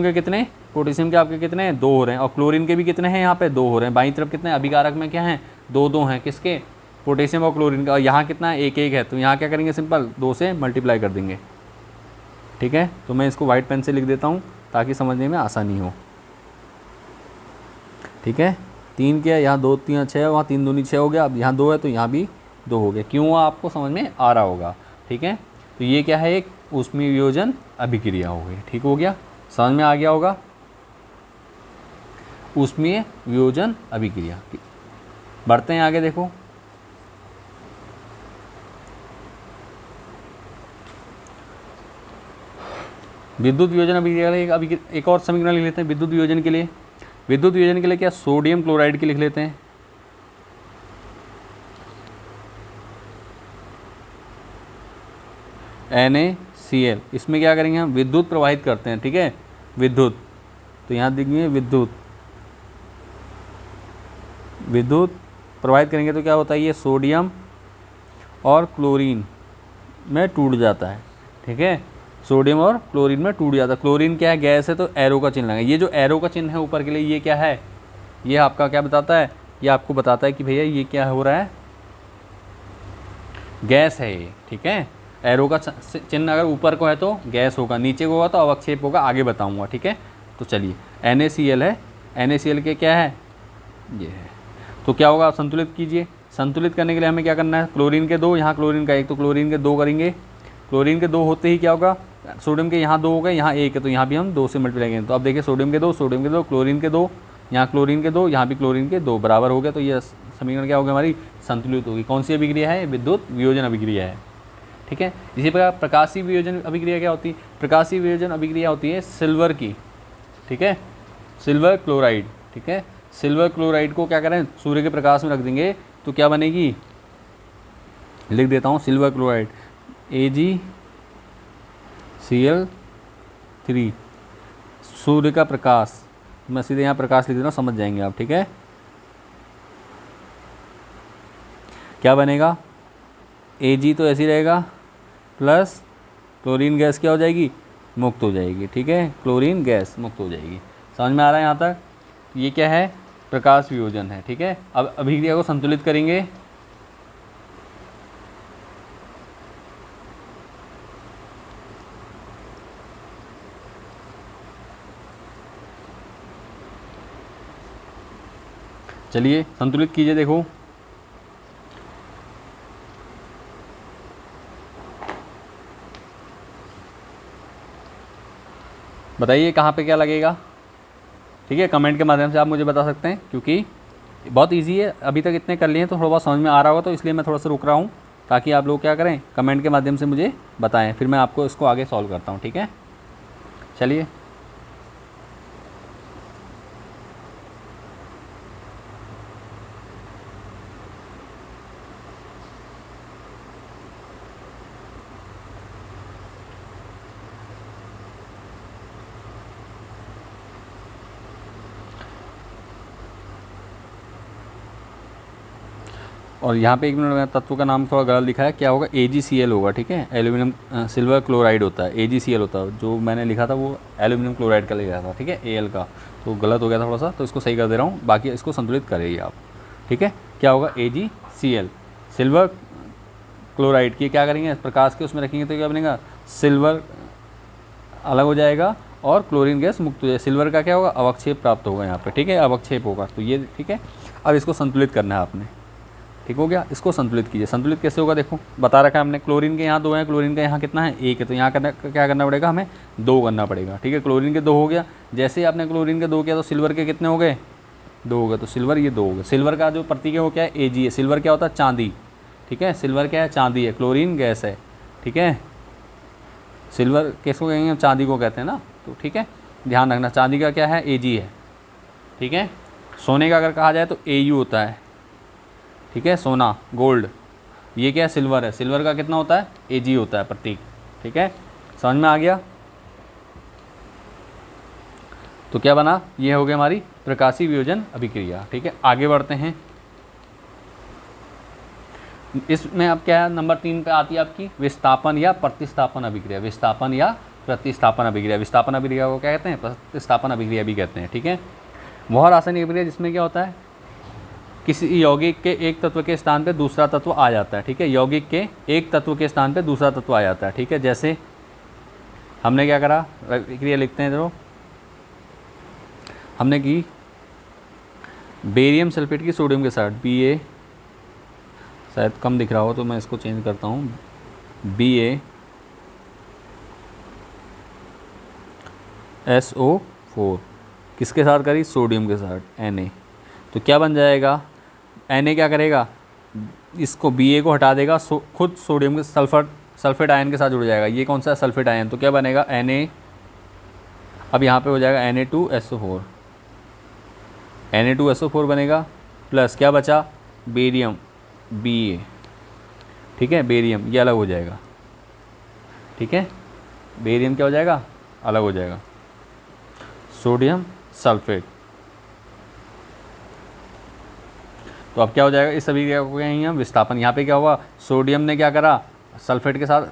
के कितने? पोटेशियम के आपके कितने हैं? 2 हो रहे हैं। और क्लोरीन के भी कितने हैं? यहाँ पे 2 हो रहे हैं। बाईं तरफ कितने? अभिकारक में क्या है? 2 हैं। किसके? पोटेशियम और क्लोरीन का। और यहाँ कितना है? 1 है। तो यहाँ क्या करेंगे? सिंपल 2 से मल्टीप्लाई कर देंगे, ठीक है। तो मैं इसको वाइट पेन से लिख देता हूँ ताकि समझने में आसानी हो, ठीक है। 3 किया, यहाँ 2 3 6, वहाँ 3 दूनी 6 हो गया। अब यहाँ 2 है तो यहाँ भी 2 हो गया। क्यों? आपको समझ में आ रहा होगा, ठीक है। तो ये क्या है? एक ऊष्मीय वियोजन अभिक्रिया हो गई, ठीक हो गया, समझ में आ गया होगा। ऊष्मीय वियोजन अभिक्रिया। बढ़ते हैं आगे, देखो विद्युत वियोजन अभिक्रिया। एक और समीकरण लिख लेते हैं विद्युत वियोजन के लिए। विद्युत वियोजन के लिए क्या? सोडियम क्लोराइड की लिख लेते हैं। NaCl, इसमें क्या करेंगे हम? विद्युत प्रवाहित करते हैं, ठीक है, विद्युत। तो यहाँ देखिए विद्युत प्रवाहित करेंगे तो क्या होता है? ये सोडियम और क्लोरीन में टूट जाता है, ठीक है। सोडियम और क्लोरीन में टूट जाता है। क्लोरीन क्या है? गैस है, तो एरो का चिन्ह लगाएंगे। ये जो एरो का चिन्ह है ऊपर के लिए, ये क्या है? ये आपका क्या बताता है? ये आपको बताता है कि भैया ये क्या हो रहा है? गैस है ये, ठीक है। एरो का चिन्ह अगर ऊपर को है तो गैस होगा, नीचे को होगा तो अवक्षेप होगा, आगे बताऊंगा, ठीक है। तो चलिए NaCl है, NaCl के क्या है? ये है। तो क्या होगा? आप संतुलित कीजिए। संतुलित करने के लिए हमें क्या करना है? क्लोरीन के 2, यहाँ क्लोरीन का 1, तो क्लोरीन के 2 करेंगे। क्लोरीन के 2 होते ही क्या होगा? सोडियम के यहाँ 2 हो गए, यहाँ 1 है, तो यहाँ भी हम 2 से मल्टीप्लाई करेंगे। तो अब देखिए सोडियम के 2, क्लोरीन के 2, यहाँ क्लोरीन के 2, यहाँ भी क्लोरीन के 2 बराबर हो गया। तो ये समीकरण क्या होगी? हमारी संतुलित होगी। कौन सी अभिक्रिया है? विद्युत वियोजन अभिक्रिया है, ठीक है। इसी प्रकार प्रकाशीय वियोजन अभिक्रिया क्या होती है? प्रकाशीय वियोजन अभिक्रिया होती है सिल्वर की, ठीक है, सिल्वर क्लोराइड, ठीक है। सिल्वर क्लोराइड को क्या करें? सूर्य के प्रकाश में रख देंगे तो क्या बनेगी? लिख देता हूँ सिल्वर क्लोराइड AgCl3। सूर्य का प्रकाश, मैं सीधे यहाँ प्रकाश लिख दे रहा हूँ, समझ जाएंगे आप, ठीक है। क्या बनेगा? Ag तो ऐसी रहेगा, प्लस क्लोरीन गैस क्या हो जाएगी? मुक्त हो जाएगी। ठीक है, क्लोरीन गैस मुक्त हो जाएगी। समझ में आ रहा है यहाँ तक? ये क्या है? प्रकाश वियोजन है। ठीक है, अब अभिक्रिया को संतुलित करेंगे। चलिए संतुलित कीजिए। देखो बताइए कहाँ पे क्या लगेगा। ठीक है, कमेंट के माध्यम से आप मुझे बता सकते हैं, क्योंकि बहुत इजी है। अभी तक इतने कर लिए हैं तो थोड़ा बहुत समझ में आ रहा होगा, तो इसलिए मैं थोड़ा सा रुक रहा हूँ, ताकि आप लोग क्या करें, कमेंट के माध्यम से मुझे बताएं, फिर मैं आपको इसको आगे सॉल्व करता हूँ। ठीक है, चलिए और यहाँ पे 1 मिनट में तत्व का नाम थोड़ा गलत लिखा है, क्या होगा? AgCl होगा। ठीक है, एल्यूमिनियम सिल्वर क्लोराइड होता है, AgCl होता है। जो मैंने लिखा था वो एल्यूमिनियम क्लोराइड का लिखा था। ठीक है, Al का, तो गलत हो गया था थोड़ा सा, तो इसको सही कर दे रहा हूँ। बाकी इसको संतुलित करिए आप। ठीक है, क्या होगा? AgCl, सिल्वर क्लोराइड की क्या करेंगे? प्रकाश के उसमें रखेंगे तो क्या बनेगा? सिल्वर अलग हो जाएगा और क्लोरीन गैस मुक्त हो जाएगी। सिल्वर का क्या होगा? अवक्षेप प्राप्त होगा यहाँ पे। ठीक है, अवक्षेप होगा, तो ये ठीक है। अब इसको संतुलित करना है आपने। ठीक हो गया, इसको संतुलित कीजिए। संतुलित कैसे होगा? देखो बता रखा है हमने, क्लोरीन के यहाँ 2 हैं, क्लोरीन का यहाँ कितना है? 1 है, तो यहाँ क्या करना पड़ेगा? हमें 2 करना पड़ेगा। ठीक है, क्लोरीन के 2 हो गया। जैसे ही आपने क्लोरीन के 2 किया तो सिल्वर के कितने हो गए? 2 हो गए, तो सिल्वर ये 2 हो गए। सिल्वर का जो प्रतीक है वो क्या है? Ag है। सिल्वर क्या होता है? चांदी। ठीक है, सिल्वर क्या है? चांदी है, क्लोरीन गैस है। ठीक है, सिल्वर किसको कहेंगे? चांदी को कहते हैं ना, तो ठीक है ध्यान रखना। चांदी का क्या है? Ag है। ठीक है, सोने का अगर कहा जाए तो Au होता है। ठीक है, सोना, गोल्ड। ये क्या है? सिल्वर है। सिल्वर का कितना होता है? Ag होता है प्रतीक। ठीक है, समझ में आ गया? तो क्या बना? ये हो गई हमारी प्रकाशीय वियोजन अभिक्रिया। ठीक है, आगे बढ़ते हैं। इसमें अब क्या है? नंबर 3 पे आती है आपकी विस्थापन या प्रतिस्थापन अभिक्रिया। विस्थापन या प्रतिस्थापन अभिक्रिया। विस्थापन अभिक्रिया को क्या कहते हैं? प्रतिस्थापन अभिक्रिया भी कहते हैं। ठीक है, वह रासायनिक अभिक्रिया जिसमें क्या होता है? किसी यौगिक के एक तत्व के स्थान पे दूसरा तत्व आ जाता है। ठीक है, यौगिक के एक तत्व के स्थान पे दूसरा तत्व आ जाता है। ठीक है, जैसे हमने क्या करा? अभिक्रिया लिखते हैं, देखो हमने की बेरियम सल्फेट की सोडियम के साथ, Ba, शायद कम दिख रहा हो तो मैं इसको चेंज करता हूँ, BaSO4 किसके साथ करी? सोडियम के साथ, Na। तो क्या बन जाएगा? Na क्या करेगा? इसको Ba को हटा देगा, खुद सोडियम के सल्फेट आयन के साथ जुड़ जाएगा। ये कौन सा है? Sulphate ion. तो क्या बनेगा? Na। अब यहाँ पे हो जाएगा Na2SO4, Na2SO4 बनेगा, प्लस क्या बचा? Barium, Ba। ठीक है, बेरियम ये अलग हो जाएगा। ठीक है, बेरियम क्या हो जाएगा? अलग हो जाएगा। Sodium sulphate. तो अब क्या हो जाएगा? इस अभिक्रिया को कहेंगे हम विस्थापन। यहाँ पे क्या हुआ? सोडियम ने क्या करा? सल्फेट के साथ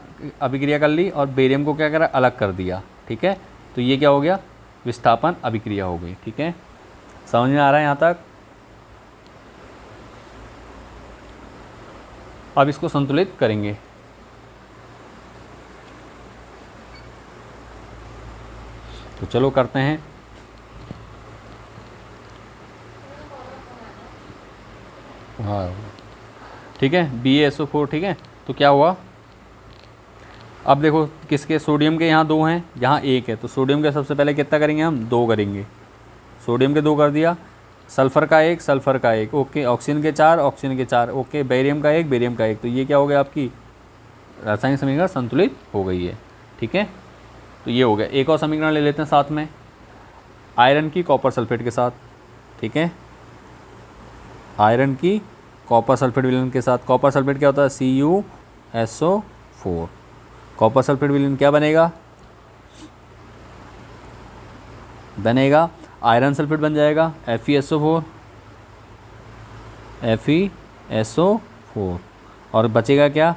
अभिक्रिया कर ली और बेरियम को क्या करा? अलग कर दिया। ठीक है, तो ये क्या हो गया? विस्थापन अभिक्रिया हो गई। ठीक है, समझ में आ रहा है यहाँ तक? अब इसको संतुलित करेंगे। तो चलो करते हैं। हाँ ठीक है, BaSO4। ठीक है, तो क्या हुआ? अब देखो किसके? सोडियम के यहाँ 2 हैं, यहाँ 1 है, तो सोडियम के सबसे पहले कितना करेंगे हम? 2 करेंगे। सोडियम के 2 कर दिया। सल्फ़र का 1, सल्फ़र का 1, ओके। ऑक्सीजन के 4, ऑक्सीजन के 4, ओके। बेरियम का 1, बेरियम का 1। तो ये क्या हो गया? आपकी रासायनिक समीकरण संतुलित हो गई है। ठीक है, तो ये हो गया। एक और समीकरण ले लेते हैं साथ में, आयरन की कॉपर सल्फेट के साथ। ठीक है, आयरन की कॉपर सल्फेट विलयन के साथ। कॉपर सल्फेट क्या होता है? CuSO4। कॉपर सल्फेट विलयन क्या बनेगा? आयरन सल्फेट बन जाएगा, FeSO4, FeSO4। और बचेगा क्या?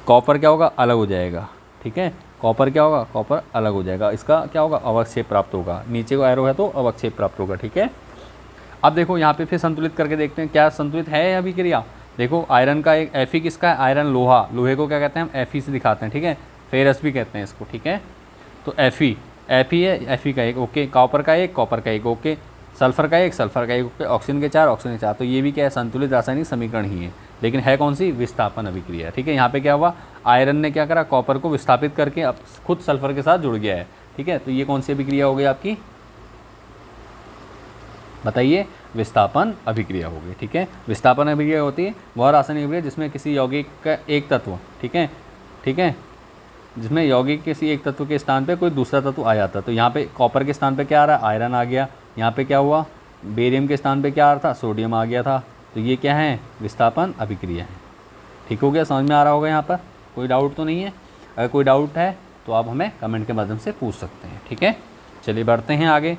कॉपर क्या होगा? अलग हो जाएगा। ठीक है। कॉपर क्या होगा, कॉपर अलग हो जाएगा, इसका क्या होगा, अवक्षेप प्राप्त होगा, नीचे को एरो है तो अवक्षेप प्राप्त होगा, ठीक है। अब देखो यहाँ पे फिर संतुलित करके देखते हैं क्या संतुलित है अभिक्रिया। देखो आयरन का एक Fe किसका है, आयरन लोहा, लोहे को क्या कहते हैं हम Fe से दिखाते हैं, ठीक है, फेरस भी कहते हैं इसको, ठीक है। तो Fe है, Fe का एक ओके, कॉपर का एक, कॉपर का एक ओके, सल्फर का एक, सल्फर का एक ओके, ऑक्सीजन के 4, ऑक्सीजन के 4। तो ये भी क्या है, संतुलित रासायनिक समीकरण ही है, लेकिन है कौन सी, विस्थापन अभिक्रिया, ठीक है। यहाँ पे क्या हुआ, आयरन ने क्या करा, कॉपर को विस्थापित करके अब खुद सल्फर के साथ जुड़ गया है, ठीक है। तो ये कौन सी अभिक्रिया हो गई आपकी, बताइए, विस्थापन अभिक्रिया हो गई, ठीक है। विस्थापन अभिक्रिया होती है वह रासायनिक अभिक्रिया जिसमें किसी यौगिक का एक तत्व, ठीक है, ठीक है, जिसमें यौगिक किसी एक तत्व के स्थान पे कोई दूसरा तत्व आ जाता है। तो यहाँ पे कॉपर के स्थान पे क्या आ रहा है, आयरन आ गया, यहाँ पे क्या हुआ, बेरियम के स्थान पे क्या आ रहा था, सोडियम आ गया था। तो ये क्या है, विस्थापन अभिक्रिया है, ठीक हो गया, समझ में आ रहा होगा यहाँ पर, कोई डाउट तो नहीं है। अगर कोई डाउट है तो आप हमें कमेंट के माध्यम से पूछ सकते हैं, ठीक है। चलिए बढ़ते हैं आगे।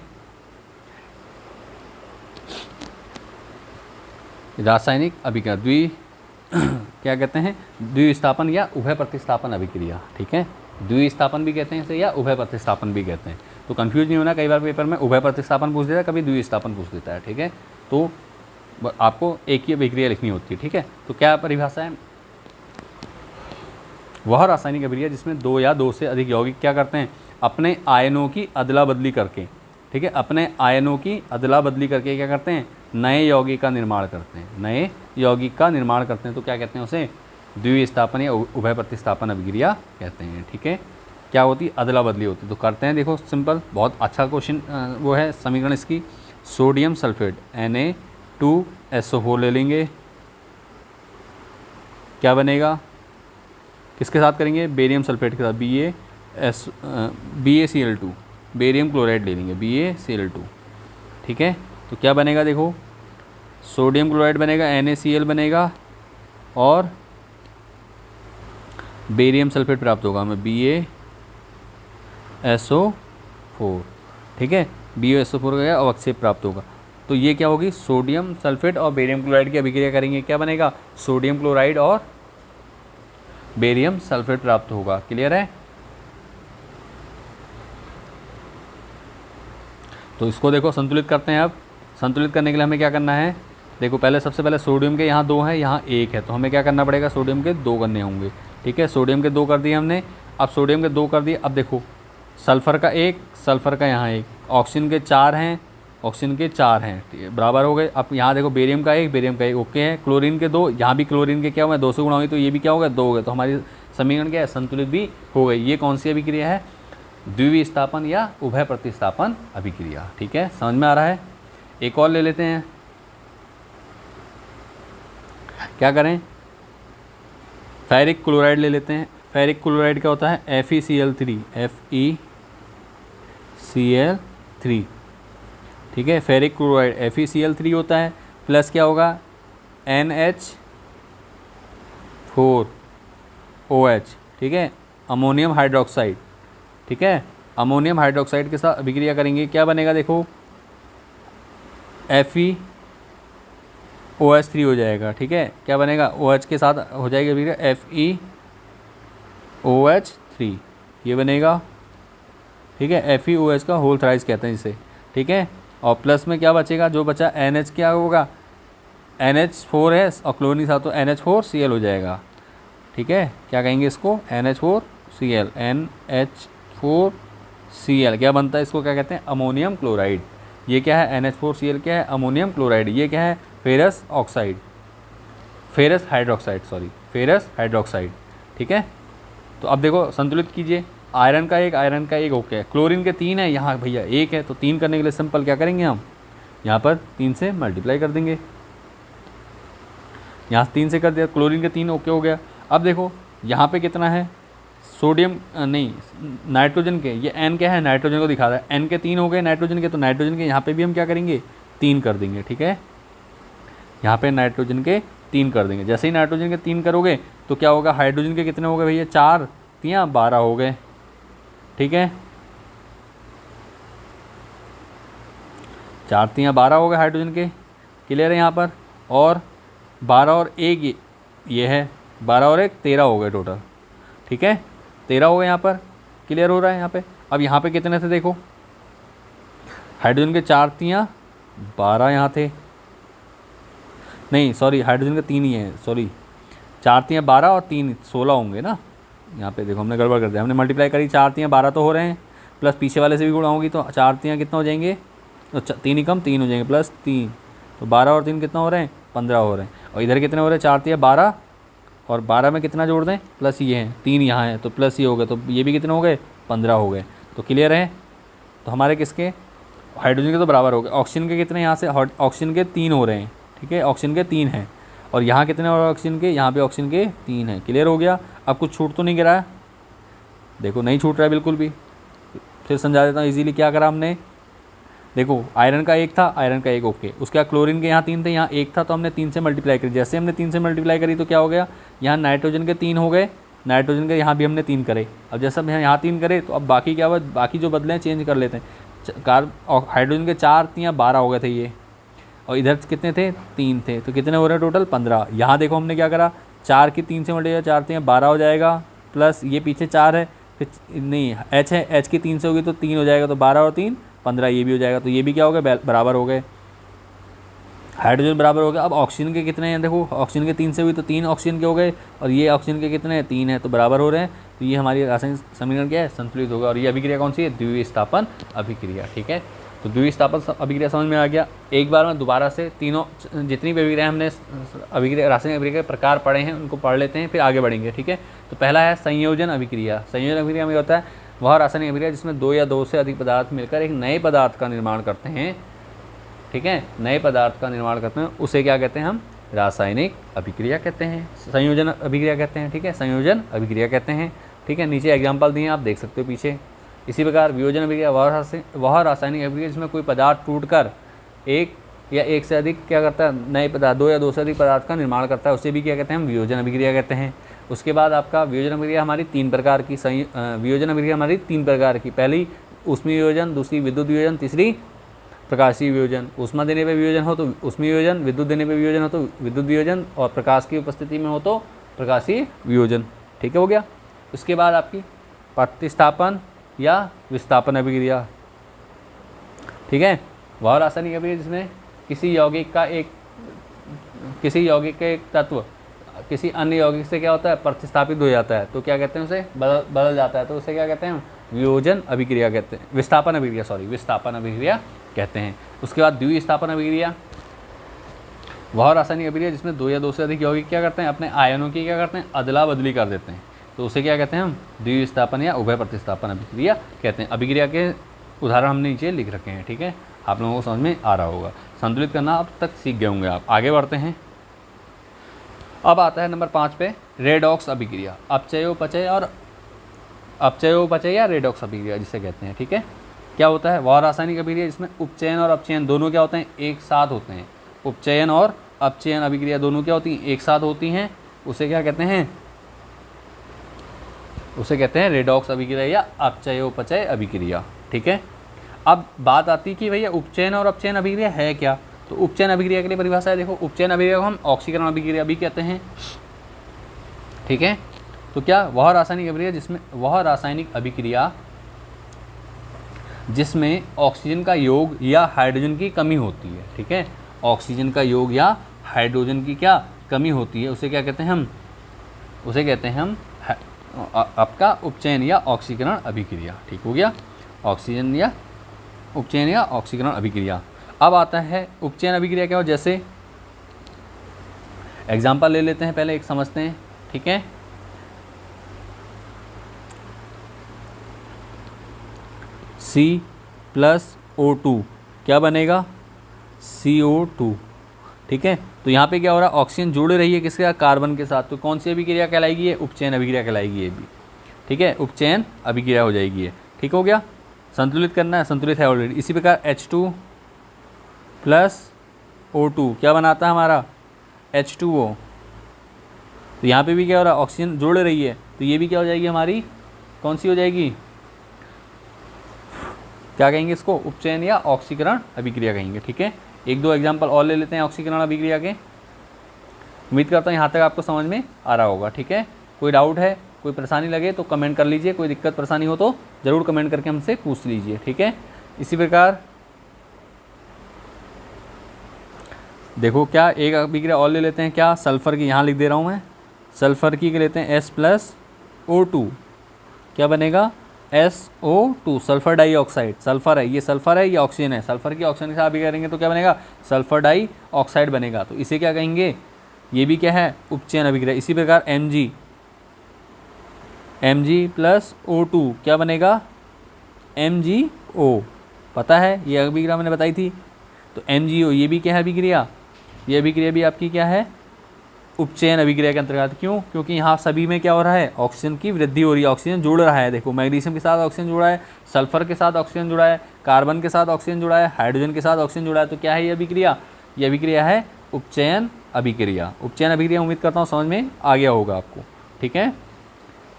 रासायनिक अभिक्रिया क्या कहते हैं, द्विस्थापन या उभय प्रतिस्थापन अभिक्रिया, ठीक है। द्विस्थापन भी कहते हैं इसे या उभय प्रतिस्थापन भी कहते हैं। तो कंफ्यूज नहीं होना, कई बार पेपर में उभय प्रतिस्थापन पूछ देता है, कभी द्विस्थापन पूछ देता है, ठीक है। तो आपको एक ही अभिक्रिया लिखनी होती है, ठीक है। तो क्या परिभाषा है, वह रासायनिक अभिक्रिया जिसमें दो या दो से अधिक यौगिक क्या करते हैं, अपने आयनों की अदला बदली करके, ठीक है, अपने आयनों की अदला बदली करके क्या करते हैं, नए यौगिक का निर्माण करते हैं, नए यौगिक का निर्माण करते हैं। तो क्या कहते हैं उसे, द्विस्थापन या उभय प्रतिस्थापन अभिक्रिया कहते हैं, ठीक है। क्या होती है, अदला बदली होती है। तो करते हैं, देखो सिंपल, बहुत अच्छा क्वेश्चन वो है समीकरण इसकी, सोडियम सल्फेट Na2SO4 ले लेंगे, क्या बनेगा, किसके साथ करेंगे, बेरियम सल्फेट के साथ, BaCl2, बेरियम क्लोराइड ले लेंगे, BaCl2, ठीक है। तो क्या बनेगा, देखो सोडियम क्लोराइड बनेगा, NaCl बनेगा, और बेरियम सल्फेट प्राप्त होगा हमें, BaSO4, ठीक है, BaSO4 का अवक्षेप प्राप्त होगा। तो ये क्या होगी, सोडियम सल्फेट और बेरियम क्लोराइड की अभिक्रिया करेंगे, क्या बनेगा, सोडियम क्लोराइड और बेरियम सल्फेट प्राप्त होगा, क्लियर है। तो इसको देखो संतुलित करते हैं। अब संतुलित करने के लिए हमें क्या करना है, देखो पहले सबसे पहले सोडियम के यहाँ 2 हैं, यहाँ 1 है, तो हमें क्या करना पड़ेगा, सोडियम के 2 करने होंगे, ठीक है। सोडियम के 2 कर दिए हमने, अब सोडियम के 2 कर दिए। अब देखो सल्फ़र का 1, सल्फ़र का यहाँ 1, ऑक्सीजन के 4 हैं, ऑक्सीजन के 4 हैं, बराबर हो गए। अब यहाँ देखो बेरियम का 1, बेरियम का 1 ओके है, क्लोरीन के 2, यहाँ भी क्लोरीन के क्या हुआ, 2 से गुणा हुई, तो ये भी क्या होगा, 2 हो गए। तो हमारी समीकरण क्या है, संतुलित भी हो गई। ये कौन सी अभिक्रिया है, द्विस्थापन या उभय प्रतिस्थापन अभिक्रिया, ठीक है, समझ में आ रहा है। एक और ले लेते हैं, क्या करें, फेरिक क्लोराइड ले लेते हैं। फेरिक क्लोराइड क्या होता है, FeCl3, FeCl3, ठीक है। फेरिक क्लोराइड FeCl3 होता है, प्लस क्या होगा, NH4OH, ठीक है, अमोनियम हाइड्रोक्साइड, ठीक है, अमोनियम हाइड्रोक्साइड के साथ अभिक्रिया करेंगे, क्या बनेगा, देखो FeOH3 हो जाएगा, ठीक है, क्या बनेगा, OH के साथ हो जाएगी अभिक्रिया, FeOH3 ये बनेगा, ठीक है, FeOH का होल थ्राइस कहते हैं इसे, ठीक है। और प्लस में क्या बचेगा, जो बचा NH क्या होगा, NH4 है और क्लोरीन साथ, तो NH4Cl हो जाएगा, ठीक है। क्या कहेंगे इसको, NH4Cl, NH4Cl क्या बनता है, इसको क्या कहते हैं, अमोनियम क्लोराइड। ये क्या है, NH4Cl क्या है, अमोनियम क्लोराइड। ये क्या है, ferrous oxide, ferrous hydroxide, sorry ferrous hydroxide, ठीक है। तो अब देखो संतुलित कीजिए, आयरन का 1, आयरन का 1 ओके है, क्लोरीन के 3 है, यहाँ भैया 1 है, तो 3 करने के लिए सिंपल क्या करेंगे हम, यहाँ पर 3 से मल्टीप्लाई कर देंगे, यहाँ 3 से कर दिया, क्लोरीन के 3 ओके हो गया। अब देखो यहाँ पे कितना है, सोडियम नहीं नाइट्रोजन के, ये N क्या है, नाइट्रोजन को दिखा रहा है, N के 3 हो गए नाइट्रोजन के, तो नाइट्रोजन के यहाँ पे भी हम क्या करेंगे, 3 कर देंगे, ठीक है। यहाँ पे नाइट्रोजन के 3 कर देंगे। जैसे ही नाइट्रोजन के 3 करोगे तो क्या होगा, हाइड्रोजन के कितने हो गए भैया, 4 3 12 हो गए, ठीक है, 4 3 12 हो गए हाइड्रोजन के, क्लियर है यहाँ पर। और 12 और 1 ये है, 12 और 1 13 हो गए टोटल, ठीक है। 13 हो गए यहाँ पर, क्लियर हो रहा है यहाँ पे। अब यहाँ पे कितने थे देखो, हाइड्रोजन के 4 तियाँ 12 यहाँ थे, नहीं सॉरी हाइड्रोजन के 3 ही है, सॉरी 4 तियाँ 12 और 3 16 होंगे ना। यहाँ पे देखो हमने गड़बड़ कर दिया, हमने मल्टीप्लाई करी, 4 तियाँ 12 तो हो रहे हैं, प्लस पीछे वाले से भी गुणा होगी तो 4 तियाँ कितना हो जाएंगे, तो 3 ही कम 3 हो जाएंगे, प्लस 3 तो 12 और 3 कितना हो रहे हैं 15 हो रहे हैं। और इधर कितने हो रहे हैं 4 तियाँ 12 और 12 में कितना जोड़ दें, प्लस ये हैं 3 यहाँ है तो प्लस ये हो गए, तो ये भी कितने हो गए 15 हो गए। तो क्लियर है, तो हमारे किसके हाइड्रोजन के तो बराबर हो गए। ऑक्सीजन के कितने यहाँ से, ऑक्सीजन के 3 हो रहे हैं, ठीक है ऑक्सीजन के 3 हैं, और यहाँ कितने हो रहे हैं ऑक्सीजन के, यहाँ पे ऑक्सीजन के 3 हैं। क्लियर हो गया। अब कुछ छूट तो नहीं गिरा है, देखो नहीं छूट रहा है बिल्कुल भी, फिर समझा देता हूँ इजीली। क्या करा हमने, देखो आयरन का 1 था, आयरन का 1 ओके, उसके बाद क्लोरीन के यहाँ 3 थे, यहाँ 1 था, तो हमने 3 से मल्टीप्लाई करी। जैसे हमने 3 से मल्टीप्लाई करी तो क्या हो गया, यहाँ नाइट्रोजन के 3 हो गए, नाइट्रोजन के यहाँ भी हमने 3 करे। अब जैसे हम यहाँ 3 करे तो अब बाकी क्या हुआ, बाकी जो बदले हैं चेंज कर लेते हैं। हाइड्रोजन के 4 तियाँ 12 हो गए थे ये, और इधर कितने थे 3 थे, तो कितने हो रहे हैं टोटल 15। यहाँ देखो हमने क्या करा, 4 की 3 से मल्टीप्लाई, 4 तियाँ 12 हो जाएगा, प्लस ये पीछे 4 है, फिर नहीं एच है, एच की 3 से होगी तो 3 हो जाएगा, तो 12 और 3 15, ये भी हो जाएगा, तो ये भी क्या हो गए बराबर हो गए, हाइड्रोजन बराबर हो गया। अब ऑक्सीजन के कितने हैं देखो, ऑक्सीजन के 3 से हुई तो 3 ऑक्सीजन के हो गए, और ये ऑक्सीजन के कितने हैं 3 है, तो बराबर हो रहे हैं। तो ये हमारी रासायनिक समीकरण क्या है, संतुलित होगा। और ये अभिक्रिया कौन सी है, द्विस्थापन अभिक्रिया, ठीक है। तो द्विस्थापन अभिक्रिया समझ में आ गया। एक बार में दोबारा से तीनों जितनी भी अभिक्रिया हमने अभिक्रिया रासायनिक अभिक्रिया के प्रकार पढ़े हैं उनको पढ़ लेते हैं, फिर आगे बढ़ेंगे, ठीक है। तो पहला है संयोजन अभिक्रिया। संयोजन अभिक्रिया में होता है वह रासायनिक अभिक्रिया जिसमें 2 या 2 से अधिक पदार्थ मिलकर एक नए पदार्थ का निर्माण करते हैं, ठीक है, नए पदार्थ का निर्माण करते हैं, उसे क्या कहते हैं हम, रासायनिक अभिक्रिया कहते हैं, संयोजन अभिक्रिया कहते हैं, ठीक है, संयोजन अभिक्रिया कहते हैं, ठीक है। नीचे एग्जाम्पल दिए आप देख सकते हो पीछे। इसी प्रकार वियोजन अभिक्रिया वह रासायनिक अभिक्रिया जिसमें कोई पदार्थ टूटकर एक या एक से अधिक क्या करता है, नए पदार्थ 2 या 2 से अधिक पदार्थ का निर्माण करता है, उसे भी क्या कहते हैं हम, वियोजन अभिक्रिया कहते हैं। उसके बाद आपका वियोजन अभिक्रिया हमारी 3 प्रकार की, वियोजन अभिक्रिया हमारी 3 प्रकार की, पहली ऊष्मीय वियोजन, दूसरी विद्युत वियोजन, तीसरी प्रकाशीय वियोजन। ऊष्मा देने पे वियोजन हो तो ऊष्मीय वियोजन, विद्युत देने पे वियोजन हो तो विद्युत वियोजन, और प्रकाश की उपस्थिति में हो तो प्रकाशीय वियोजन, ठीक है, हो गया। उसके बाद आपकी प्रतिस्थापन या विस्थापन अभिक्रिया, ठीक है, वह रासायनिक अभिक्रिया जिसमें किसी यौगिक का एक तत्व किसी अन्य यौगिक से क्या होता है, प्रतिस्थापित हो जाता है, तो क्या कहते हैं उसे, बदल जाता है, तो उसे क्या कहते हैं, वियोजन अभिक्रिया कहते हैं, विस्थापन अभिक्रिया, सॉरी विस्थापन अभिक्रिया कहते हैं। उसके बाद द्विस्थापन अभिक्रिया, वह रासायनिक अभिक्रिया जिसमें 2 या 2 से अधिक यौगिक क्या करते हैं, अपने आयनों की क्या करते हैं, अदला बदली कर देते हैं, तो उसे क्या कहते हैं हम, द्विस्थापन या उभय प्रतिस्थापन अभिक्रिया कहते हैं। अभिक्रिया के उदाहरण हमने नीचे लिख रखे हैं, ठीक है, आप लोगों को समझ में आ रहा होगा। संतुलित करना अब तक सीख गए होंगे आप। आगे बढ़ते हैं। अब आता है नंबर 5 पे रेडॉक्स अभिक्रिया, अपचयोपचय या रेडॉक्स अभिक्रिया जिसे कहते हैं, ठीक है। क्या होता है, वह रासायनिक अभिक्रिया जिसमें उपचयन और अपचयन दोनों क्या होते हैं, एक साथ होते हैं। उपचयन और अपचयन अभिक्रिया दोनों क्या होती हैं, एक साथ होती हैं, उसे क्या कहते हैं, उसे कहते हैं रेडॉक्स अभिक्रिया या अपचयोपचय अभिक्रिया, ठीक है। अब बात आती है कि भैया उपचयन और अपचयन अभिक्रिया है क्या, तो उपचयन अभिक्रिया के लिए परिभाषा है, देखो उपचयन अभिक्रिया को हम ऑक्सीकरण अभिक्रिया भी कहते हैं, ठीक है। तो क्या, वह रासायनिक अभिक्रिया जिसमें ऑक्सीजन का योग या हाइड्रोजन की कमी होती है, ठीक है, ऑक्सीजन का योग या हाइड्रोजन की क्या कमी होती है, उसे क्या कहते हैं हम, उसे कहते हैं हम आपका उपचयन या ऑक्सीकरण अभिक्रिया, ठीक हो गया, ऑक्सीजन या उपचयन या ऑक्सीकरण अभिक्रिया। अब आता है उपचयन अभिक्रिया क्या हो, जैसे एग्जाम्पल ले लेते हैं, पहले एक समझते हैं, ठीक है। C+O2 क्या बनेगा, CO2, ठीक है। तो यहाँ पे क्या हो रहा है, ऑक्सीजन जुड़ रही है किसके साथ, कार्बन के साथ, तो कौन सी अभिक्रिया कहलाएगी, ये उपचयन अभिक्रिया कहलाएगी, ये भी, ठीक है, उपचयन अभिक्रिया हो जाएगी ये, ठीक हो गया। संतुलित करना है, संतुलित है ऑलरेडी। इसी प्रकार H2+O2 क्या बनाता है हमारा, H2O, तो यहाँ पे भी क्या हो रहा है, ऑक्सीजन जोड़ रही है, तो ये भी क्या हो जाएगी हमारी, कौन सी हो जाएगी, क्या कहेंगे इसको, उपचयन या ऑक्सीकरण अभिक्रिया कहेंगे, ठीक है। 1-2 एग्जाम्पल और ले लेते हैं ऑक्सीकरण अभिक्रिया के। उम्मीद करता हूँ यहाँ तक आपको समझ में आ रहा होगा, ठीक है। कोई डाउट है, कोई परेशानी लगे तो कमेंट कर लीजिए, कोई दिक्कत परेशानी हो तो ज़रूर कमेंट करके हमसे पूछ लीजिए, ठीक है। इसी प्रकार देखो क्या एक अभिक्रिया और ले लेते हैं, क्या सल्फ़र की यहाँ लिख दे रहा हूँ मैं, सल्फ़र की लेते हैं S+O2, क्या बनेगा SO2, सल्फ़र डाइऑक्साइड। सल्फ़र है, ये सल्फ़र है, ये ऑक्सीजन है, सल्फ़र की ऑक्सीजन के साथ अभिक्रिया करेंगे तो क्या बनेगा सल्फ़र डाइऑक्साइड बनेगा। तो इसे क्या कहेंगे, ये भी क्या है उपचयन अभिक्रिया। इसी प्रकार Mg+O2 क्या बनेगा MgO, पता है ये अभिक्रिया मैंने बताई थी। तो MgO ये भी क्या है अभिक्रिया, ये अभिक्रिया भी आपकी क्या है उपचयन अभिक्रिया के अंतर्गत। क्यों, क्योंकि यहाँ सभी में क्या हो रहा है ऑक्सीजन की वृद्धि हो रही है, ऑक्सीजन जुड़ रहा है। देखो मैग्नीशियम के साथ ऑक्सीजन जुड़ा है, सल्फर के साथ ऑक्सीजन जुड़ा है, कार्बन के साथ ऑक्सीजन जुड़ा है, हाइड्रोजन के साथ ऑक्सीजन जुड़ा है। तो क्या है ये अभिक्रिया, ये अभिक्रिया है उपचयन अभिक्रिया। उपचयन अभिक्रिया उम्मीद करता हूँ समझ में आ गया होगा आपको, ठीक है।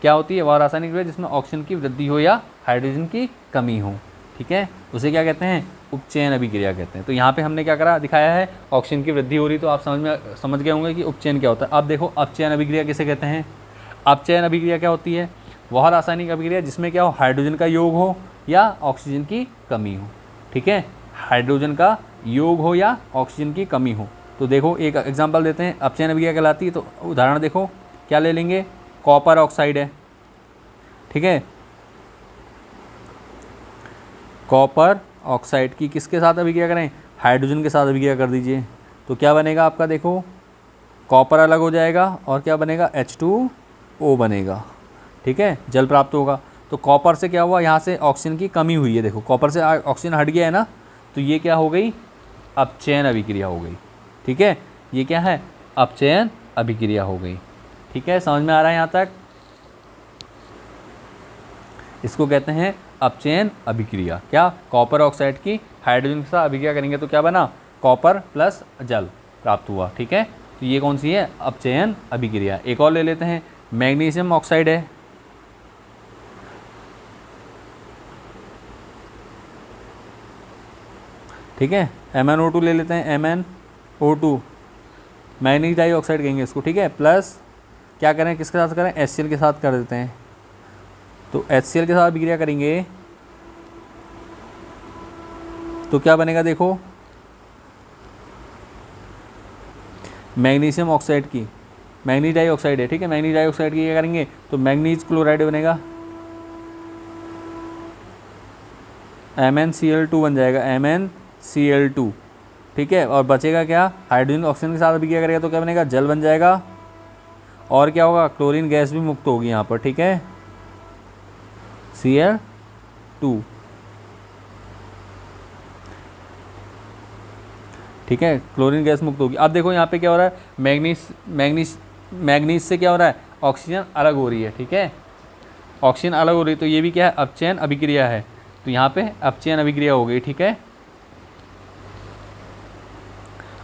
क्या होती है वह रासायनिक क्रिया जिसमें ऑक्सीजन की वृद्धि हो या हाइड्रोजन की कमी हो, ठीक है, उसे क्या कहते हैं उपचयन अभिक्रिया कहते हैं। तो यहाँ पे हमने क्या करा दिखाया है ऑक्सीजन की वृद्धि हो रही, तो आप समझ गए होंगे कि उपचयन क्या होता है। अब देखो अपचयन अभिक्रिया किसे कहते हैं। अपचयन अभिक्रिया क्या होती है, वह रासायनिक अभिक्रिया जिसमें क्या हो हाइड्रोजन का योग हो या ऑक्सीजन की कमी हो, ठीक है, हाइड्रोजन का योग हो या ऑक्सीजन की कमी हो। तो देखो एक एग्जाम्पल देते हैं अपचयन अभिक्रिया कहलाती है। तो उदाहरण देखो क्या ले लेंगे, कॉपर ऑक्साइड है, ठीक है, कॉपर ऑक्साइड की किसके साथ अभिक्रिया करें, हाइड्रोजन के साथ अभिक्रिया कर दीजिए। तो क्या बनेगा आपका, देखो कॉपर अलग हो जाएगा और क्या बनेगा H2O बनेगा, ठीक है, जल प्राप्त होगा। तो कॉपर से क्या हुआ, यहाँ से ऑक्सीजन की कमी हुई है, देखो कॉपर से ऑक्सीजन हट गया है ना, तो ये क्या हो गई अपचयन अभिक्रिया हो गई, ठीक है, ये क्या है अपचयन अभिक्रिया हो गई, ठीक है। समझ में आ रहा है यहाँ तक, इसको कहते हैं अपचयन अभिक्रिया। क्या, कॉपर ऑक्साइड की हाइड्रोजन के साथ अभिक्रिया करेंगे तो क्या बना कॉपर प्लस जल प्राप्त हुआ, ठीक है। तो ये कौन सी है अपचयन अभिक्रिया। एक और ले लेते हैं, मैग्नीशियम ऑक्साइड है, ठीक है, MnO2 ले लेते हैं, MnO2 मैग्नीज डाइऑक्साइड कहेंगे इसको, ठीक है, प्लस क्या करें किसके साथ करें HCl के साथ कर देते हैं। तो HCl के साथ अभिक्रिया करेंगे तो क्या बनेगा, देखो मैग्नीशियम ऑक्साइड की मैग्नीज डाइऑक्साइड है, ठीक है, मैग्नीज डाइऑक्साइड की क्या करेंगे तो मैग्नीज क्लोराइड बनेगा, MnCl2 बन जाएगा, MnCl2, ठीक है। और बचेगा क्या, हाइड्रोजन ऑक्सीजन के साथ अभिक्रिया करेगा तो क्या बनेगा जल बन जाएगा, और क्या होगा क्लोरीन गैस भी मुक्त होगी यहाँ पर, ठीक है, Cl2, ठीक है, क्लोरीन गैस मुक्त होगी। अब देखो यहाँ पे क्या हो रहा है, मैग्नीज से क्या हो रहा है ऑक्सीजन अलग हो रही है, ठीक है, ऑक्सीजन अलग हो रही है, तो ये भी क्या है अपचयन अभिक्रिया है। तो यहाँ पे अपचयन अभिक्रिया हो गई, ठीक है।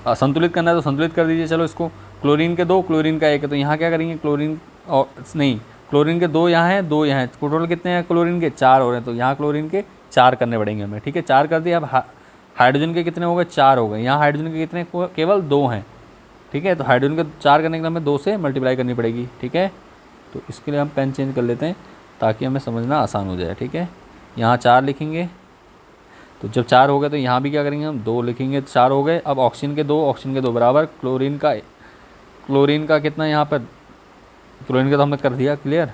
संतुलित करना है तो संतुलित कर दीजिए, चलो इसको, क्लोरीन के 2 क्लोरीन का 1 है, तो यहाँ क्या करेंगे क्लोरीन और नहीं क्लोरीन के 2 यहाँ हैं 2 यहाँ हैं, टोटल कितने हैं क्लोरीन के 4 हो रहे हैं, तो यहाँ क्लोरीन के 4 करने पड़ेंगे हमें, ठीक है, 4 कर दिए। अब हाइड्रोजन के कितने हो गए 4 हो गए, यहाँ हाइड्रोजन के कितने केवल 2 हैं, ठीक है, तो हाइड्रोजन के 4 करने के लिए हमें 2 से मल्टीप्लाई करनी पड़ेगी, ठीक है। तो इसके लिए हम पेन चेंज कर लेते हैं ताकि हमें समझना आसान हो जाए, ठीक है। यहाँ 4 लिखेंगे, तो जब 4 हो गए तो यहाँ भी क्या करेंगे हम 2 लिखेंगे, 4 हो गए। अब ऑक्सीजन के 2 बराबर क्लोरीन का कितना यहाँ पर, क्लोरीन का तो हमने कर दिया क्लियर।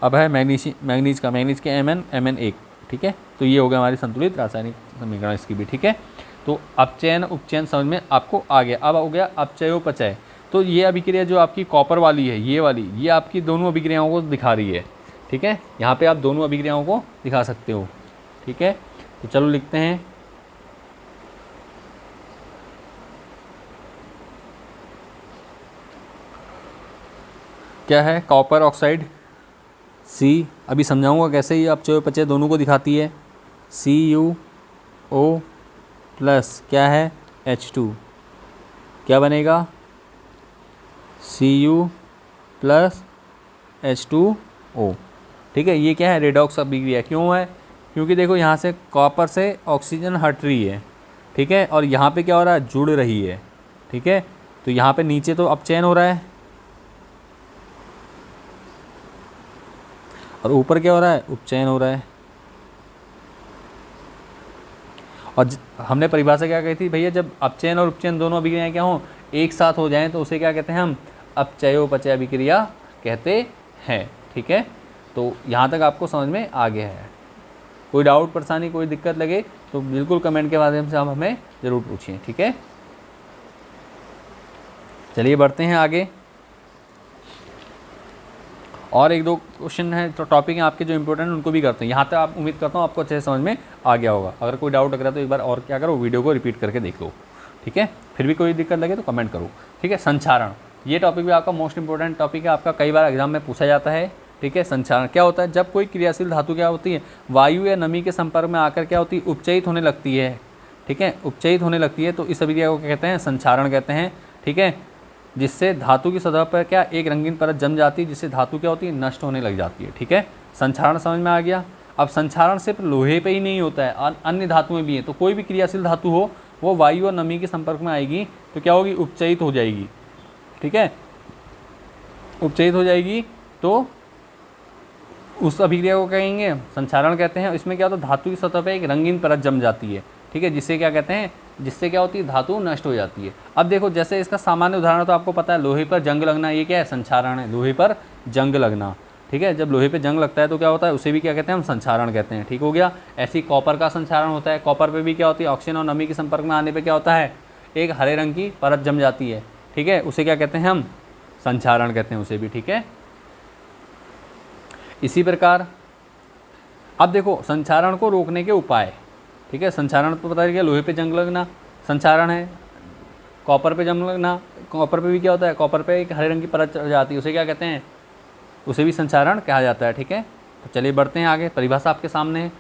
अब है मैग्नीज के Mn1, ठीक है। तो ये हो गया हमारी संतुलित रासायनिक समीकरण इसकी भी, ठीक है। तो अपचयन उपचयन समझ में आपको आ गया। अब हो गया अपचयोपचय। तो ये अभिक्रिया जो आपकी कॉपर वाली है, ये आपकी दोनों अभिक्रियाओं को दिखा रही है, ठीक है। यहाँ पे आप दोनों अभिक्रियाओं को दिखा सकते हो, ठीक है। तो चलो लिखते हैं, क्या है कॉपर ऑक्साइड C, अभी समझाऊंगा कैसे ये अपचयोपचय दोनों को दिखाती है, CuO प्लस क्या है H2, क्या बनेगा Cu प्लस H2O, ठीक है। ये क्या है रेडॉक्स अभिक्रिया, क्यों है, क्योंकि देखो यहाँ से कॉपर से ऑक्सीजन हट रही है, ठीक है, और यहाँ पे क्या हो रहा है जुड़ रही है, ठीक है। तो यहाँ पे नीचे तो अपचयन हो रहा है, और ऊपर क्या हो रहा है, उपचयन हो रहा है। और हमने परिभाषा क्या कही थी भैया, जब अपचयन और उपचयन दोनों अभिक्रियाएं क्या हों, एक साथ हो जाएं तो उसे क्या कहते हैं हम, अपचयोपचय अभिक्रिया कहते हैं। ठीक है, तो यहाँ तक आपको समझ में आ गया है। कोई डाउट परेशानी कोई दिक्कत लगे तो बिल्कुल कमेंट के माध्यम से आप हमें ज़रूर पूछिए। ठीक है, चलिए बढ़ते हैं आगे। और एक दो क्वेश्चन है तो टॉपिक हैं आपके जो इंपॉर्टेंट उनको भी करते हैं। यहाँ तक आप उम्मीद करता हूँ आपको अच्छे से समझ में आ गया होगा। अगर कोई डाउट लग रहा है तो एक बार और क्या करो, वीडियो को रिपीट करके देख लो। ठीक है, फिर भी कोई दिक्कत लगे तो कमेंट करो। ठीक है, संचारण, ये टॉपिक भी आपका मोस्ट इंपॉर्टेंट टॉपिक है, आपका कई बार एग्जाम में पूछा जाता है। ठीक है, संचारण क्या होता है, जब कोई क्रियाशील धातु क्या होती है, वायु या नमी के संपर्क में आकर क्या होती है, उपचयित होने लगती है। ठीक है, उपचयित होने लगती है तो इस अभिक्रिया को क्या कहते हैं, संचारण कहते हैं। ठीक है, जिससे धातु की सतह पर क्या एक रंगीन परत जम जाती है, जिससे धातु क्या होती है, नष्ट होने लग जाती है। ठीक है, संचारण समझ में आ गया। अब संचारण सिर्फ लोहे पे ही नहीं होता है, अन्य धातु में भी है। तो कोई भी क्रियाशील धातु हो वो वायु और नमी के संपर्क में आएगी तो क्या होगी, उपचयित हो जाएगी। ठीक है, उपचयित हो जाएगी तो उस अभिक्रिया को कहेंगे संचारण कहते हैं। इसमें क्या होता है, धातु की सतह पर एक रंगीन परत जम जाती है। ठीक है, जिससे क्या कहते हैं, जिससे क्या होती है, धातु नष्ट हो जाती है। अब देखो, जैसे इसका सामान्य उदाहरण तो आपको पता है, लोहे पर जंग लगना, ये क्या है, संचारण है। लोहे पर जंग लगना, ठीक है, जब लोहे पे जंग लगता है तो क्या होता है, उसे भी क्या कहते हैं, हम संचारण कहते हैं। ठीक हो गया। ऐसे ही कॉपर का संचारण होता है। कॉपर पे भी क्या होती है, ऑक्सीजन और नमी के संपर्क में आने पे क्या होता है, एक हरे रंग की परत जम जाती है। ठीक है, उसे क्या कहते हैं, हम संचारण कहते हैं उसे भी। ठीक है, इसी प्रकार अब देखो संचारण को रोकने के उपाय। ठीक है, संचारण तो पता है, लोहे पे जंग लगना संचारण है, कॉपर पे जंग लगना, कॉपर पे भी क्या होता है, कॉपर पे एक हरे रंग की परत चढ़ जाती है, उसे क्या कहते हैं, उसे भी संचारण कहा जाता है। ठीक है, तो चलिए बढ़ते हैं आगे, परिभाषा आपके सामने है।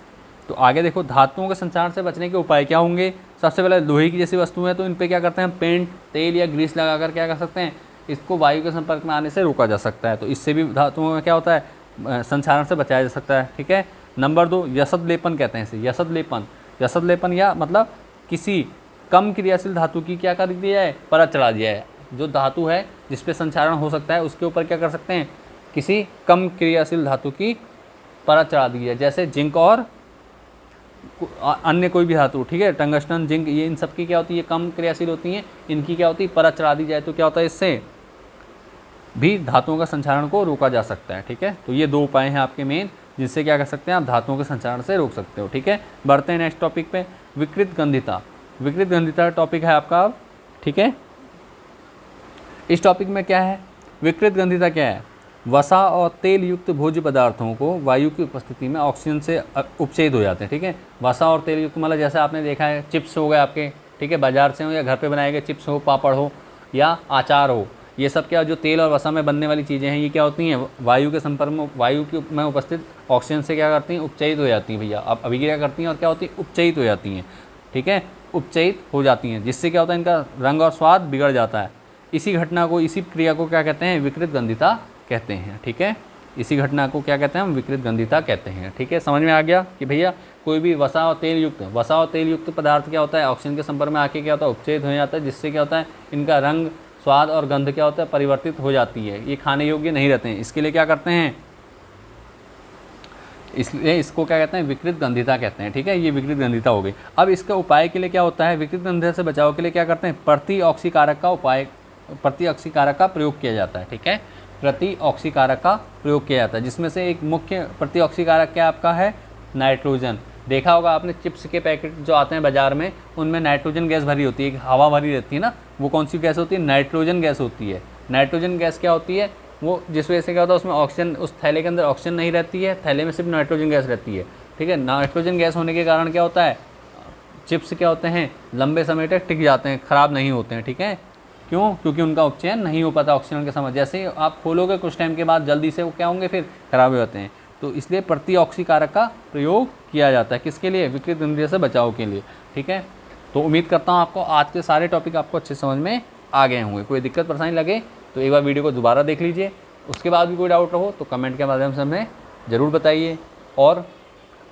तो आगे देखो, धातुओं के संचारण से बचने के उपाय क्या होंगे। सबसे पहले लोहे की जैसी वस्तु है तो इन पर क्या करते हैं, हम पेंट, तेल या ग्रीस लगाकर क्या कर सकते हैं, इसको वायु के संपर्क में आने से रोका जा सकता है। तो इससे भी धातुओं में क्या होता है, संचारण से बचाया जा सकता है। ठीक है, नंबर 2, यसद लेपन कहते हैं इसे, यसद लेपन। यसद लेपन या मतलब किसी कम क्रियाशील धातु की क्या कर दिया है, परत चढ़ा दिया है। जो धातु है जिस पे संचारण हो सकता है उसके ऊपर क्या कर सकते हैं, किसी कम क्रियाशील धातु की परत चढ़ा दी है, जैसे जिंक और अन्य कोई भी धातु। ठीक है, टंगस्टन, जिंक, ये इन सब की क्या होती है, कम क्रियाशील होती हैं, इनकी क्या होती है, परत चढ़ा दी जाए तो क्या होता है, इससे भी धातुओं का संचारण को रोका जा सकता है। ठीक है, तो ये दो उपाय हैं आपके मेन, जिससे क्या कर सकते हैं, आप धातुओं के संचारण से रोक सकते हो। ठीक है, बढ़ते हैं नेक्स्ट टॉपिक पे, विकृत गंधिता। विकृत गंधिता टॉपिक है आपका अब। ठीक है, इस टॉपिक में क्या है, विकृत गंधिता क्या है, वसा और तेल युक्त भोज्य पदार्थों को वायु की उपस्थिति में ऑक्सीजन से उपचयित हो जाते हैं। ठीक है, वसा और तेल युक्त मतलब जैसे आपने देखा है, चिप्स हो गए आपके, ठीक है, बाजार से हो या घर पे बनाए गए चिप्स हो, पापड़ हो या अचार हो, ये सब क्या, जो तेल और वसा में बनने वाली चीज़ें हैं, ये क्या होती हैं, वायु के संपर्क में, वायु में उपस्थित ऑक्सीजन से क्या करती हैं, उपचयित हो जाती हैं भैया। अब अभिक्रिया करती हैं और क्या होती है, उपचयित हो जाती हैं। ठीक है, उपचयित हो जाती हैं, जिससे क्या होता है, इनका रंग और स्वाद बिगड़ जाता है। इसी घटना को, इसी क्रिया को क्या कहते हैं, विकृत गंधिता कहते हैं। ठीक है, इसी घटना को क्या कहते हैं, हम विकृत गंधिता कहते हैं। ठीक है, समझ में आ गया कि भैया कोई भी वसा और तेल युक्त पदार्थ क्या होता है, ऑक्सीजन के संपर्क में आके क्या होता है, उपचयित हो जाता है, जिससे क्या होता है, इनका रंग, स्वाद और गंध क्या होता है, परिवर्तित हो जाती है, ये खाने योग्य नहीं रहते हैं। इसके लिए क्या करते हैं, इसलिए इसको क्या कहते हैं, विकृत गंधिता कहते हैं। ठीक है, ये विकृत गंधिता हो गई। अब इसका उपाय के लिए क्या होता है, विकृत गंधिता से बचाव के लिए क्या करते हैं, प्रतिऑक्सीकारक का प्रयोग किया जाता है। ठीक है, प्रतिऑक्सीकारक का प्रयोग किया जाता है, जिसमें से एक मुख्य प्रतिऑक्सीकारक क्या आपका है, नाइट्रोजन। देखा होगा आपने, चिप्स के पैकेट जो आते हैं बाज़ार में, उनमें नाइट्रोजन गैस भरी होती है, हवा भरी रहती है ना, वो कौन सी गैस होती है, नाइट्रोजन गैस होती है। नाइट्रोजन गैस क्या होती है, वो जिस वजह से क्या होता है, उसमें ऑक्सीजन, उस थैले के अंदर ऑक्सीजन नहीं रहती है, थैले में सिर्फ नाइट्रोजन गैस रहती है। ठीक है, नाइट्रोजन गैस होने के कारण क्या होता है, चिप्स क्या होते हैं, लंबे समय तक टिक जाते हैं, ख़राब नहीं होते हैं। ठीक है, क्यों, क्योंकि उनका उपचयन नहीं हो पाता ऑक्सीजन के समय, जैसे ही आप खोलोगे कुछ टाइम के बाद जल्दी से वो क्या होंगे, फिर खराब हो जाते हैं। तो इसलिए प्रतिऑक्सीकारक का प्रयोग किया जाता है, किसके लिए, विकृत गंधिता से बचाव के लिए। ठीक है, तो उम्मीद करता हूँ आपको आज के सारे टॉपिक आपको अच्छे समझ में आ गए होंगे। कोई दिक्कत परेशानी लगे तो एक बार वीडियो को दोबारा देख लीजिए, उसके बाद भी कोई डाउट रहो तो कमेंट के माध्यम से हमें ज़रूर बताइए। और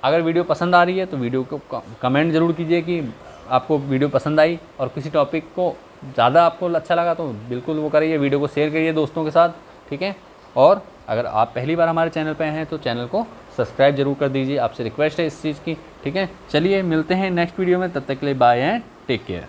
अगर वीडियो पसंद आ रही है तो वीडियो को कमेंट ज़रूर कीजिए कि आपको वीडियो पसंद आई, और किसी टॉपिक को ज़्यादा आपको अच्छा लगा तो बिल्कुल वो करिए, वीडियो को शेयर करिए दोस्तों के साथ। ठीक है, और अगर आप पहली बार हमारे चैनल पे हैं तो चैनल को सब्सक्राइब जरूर कर दीजिए, आपसे रिक्वेस्ट है इस चीज़ की। ठीक है, चलिए मिलते हैं नेक्स्ट वीडियो में, तब तक के लिए बाय एंड टेक केयर।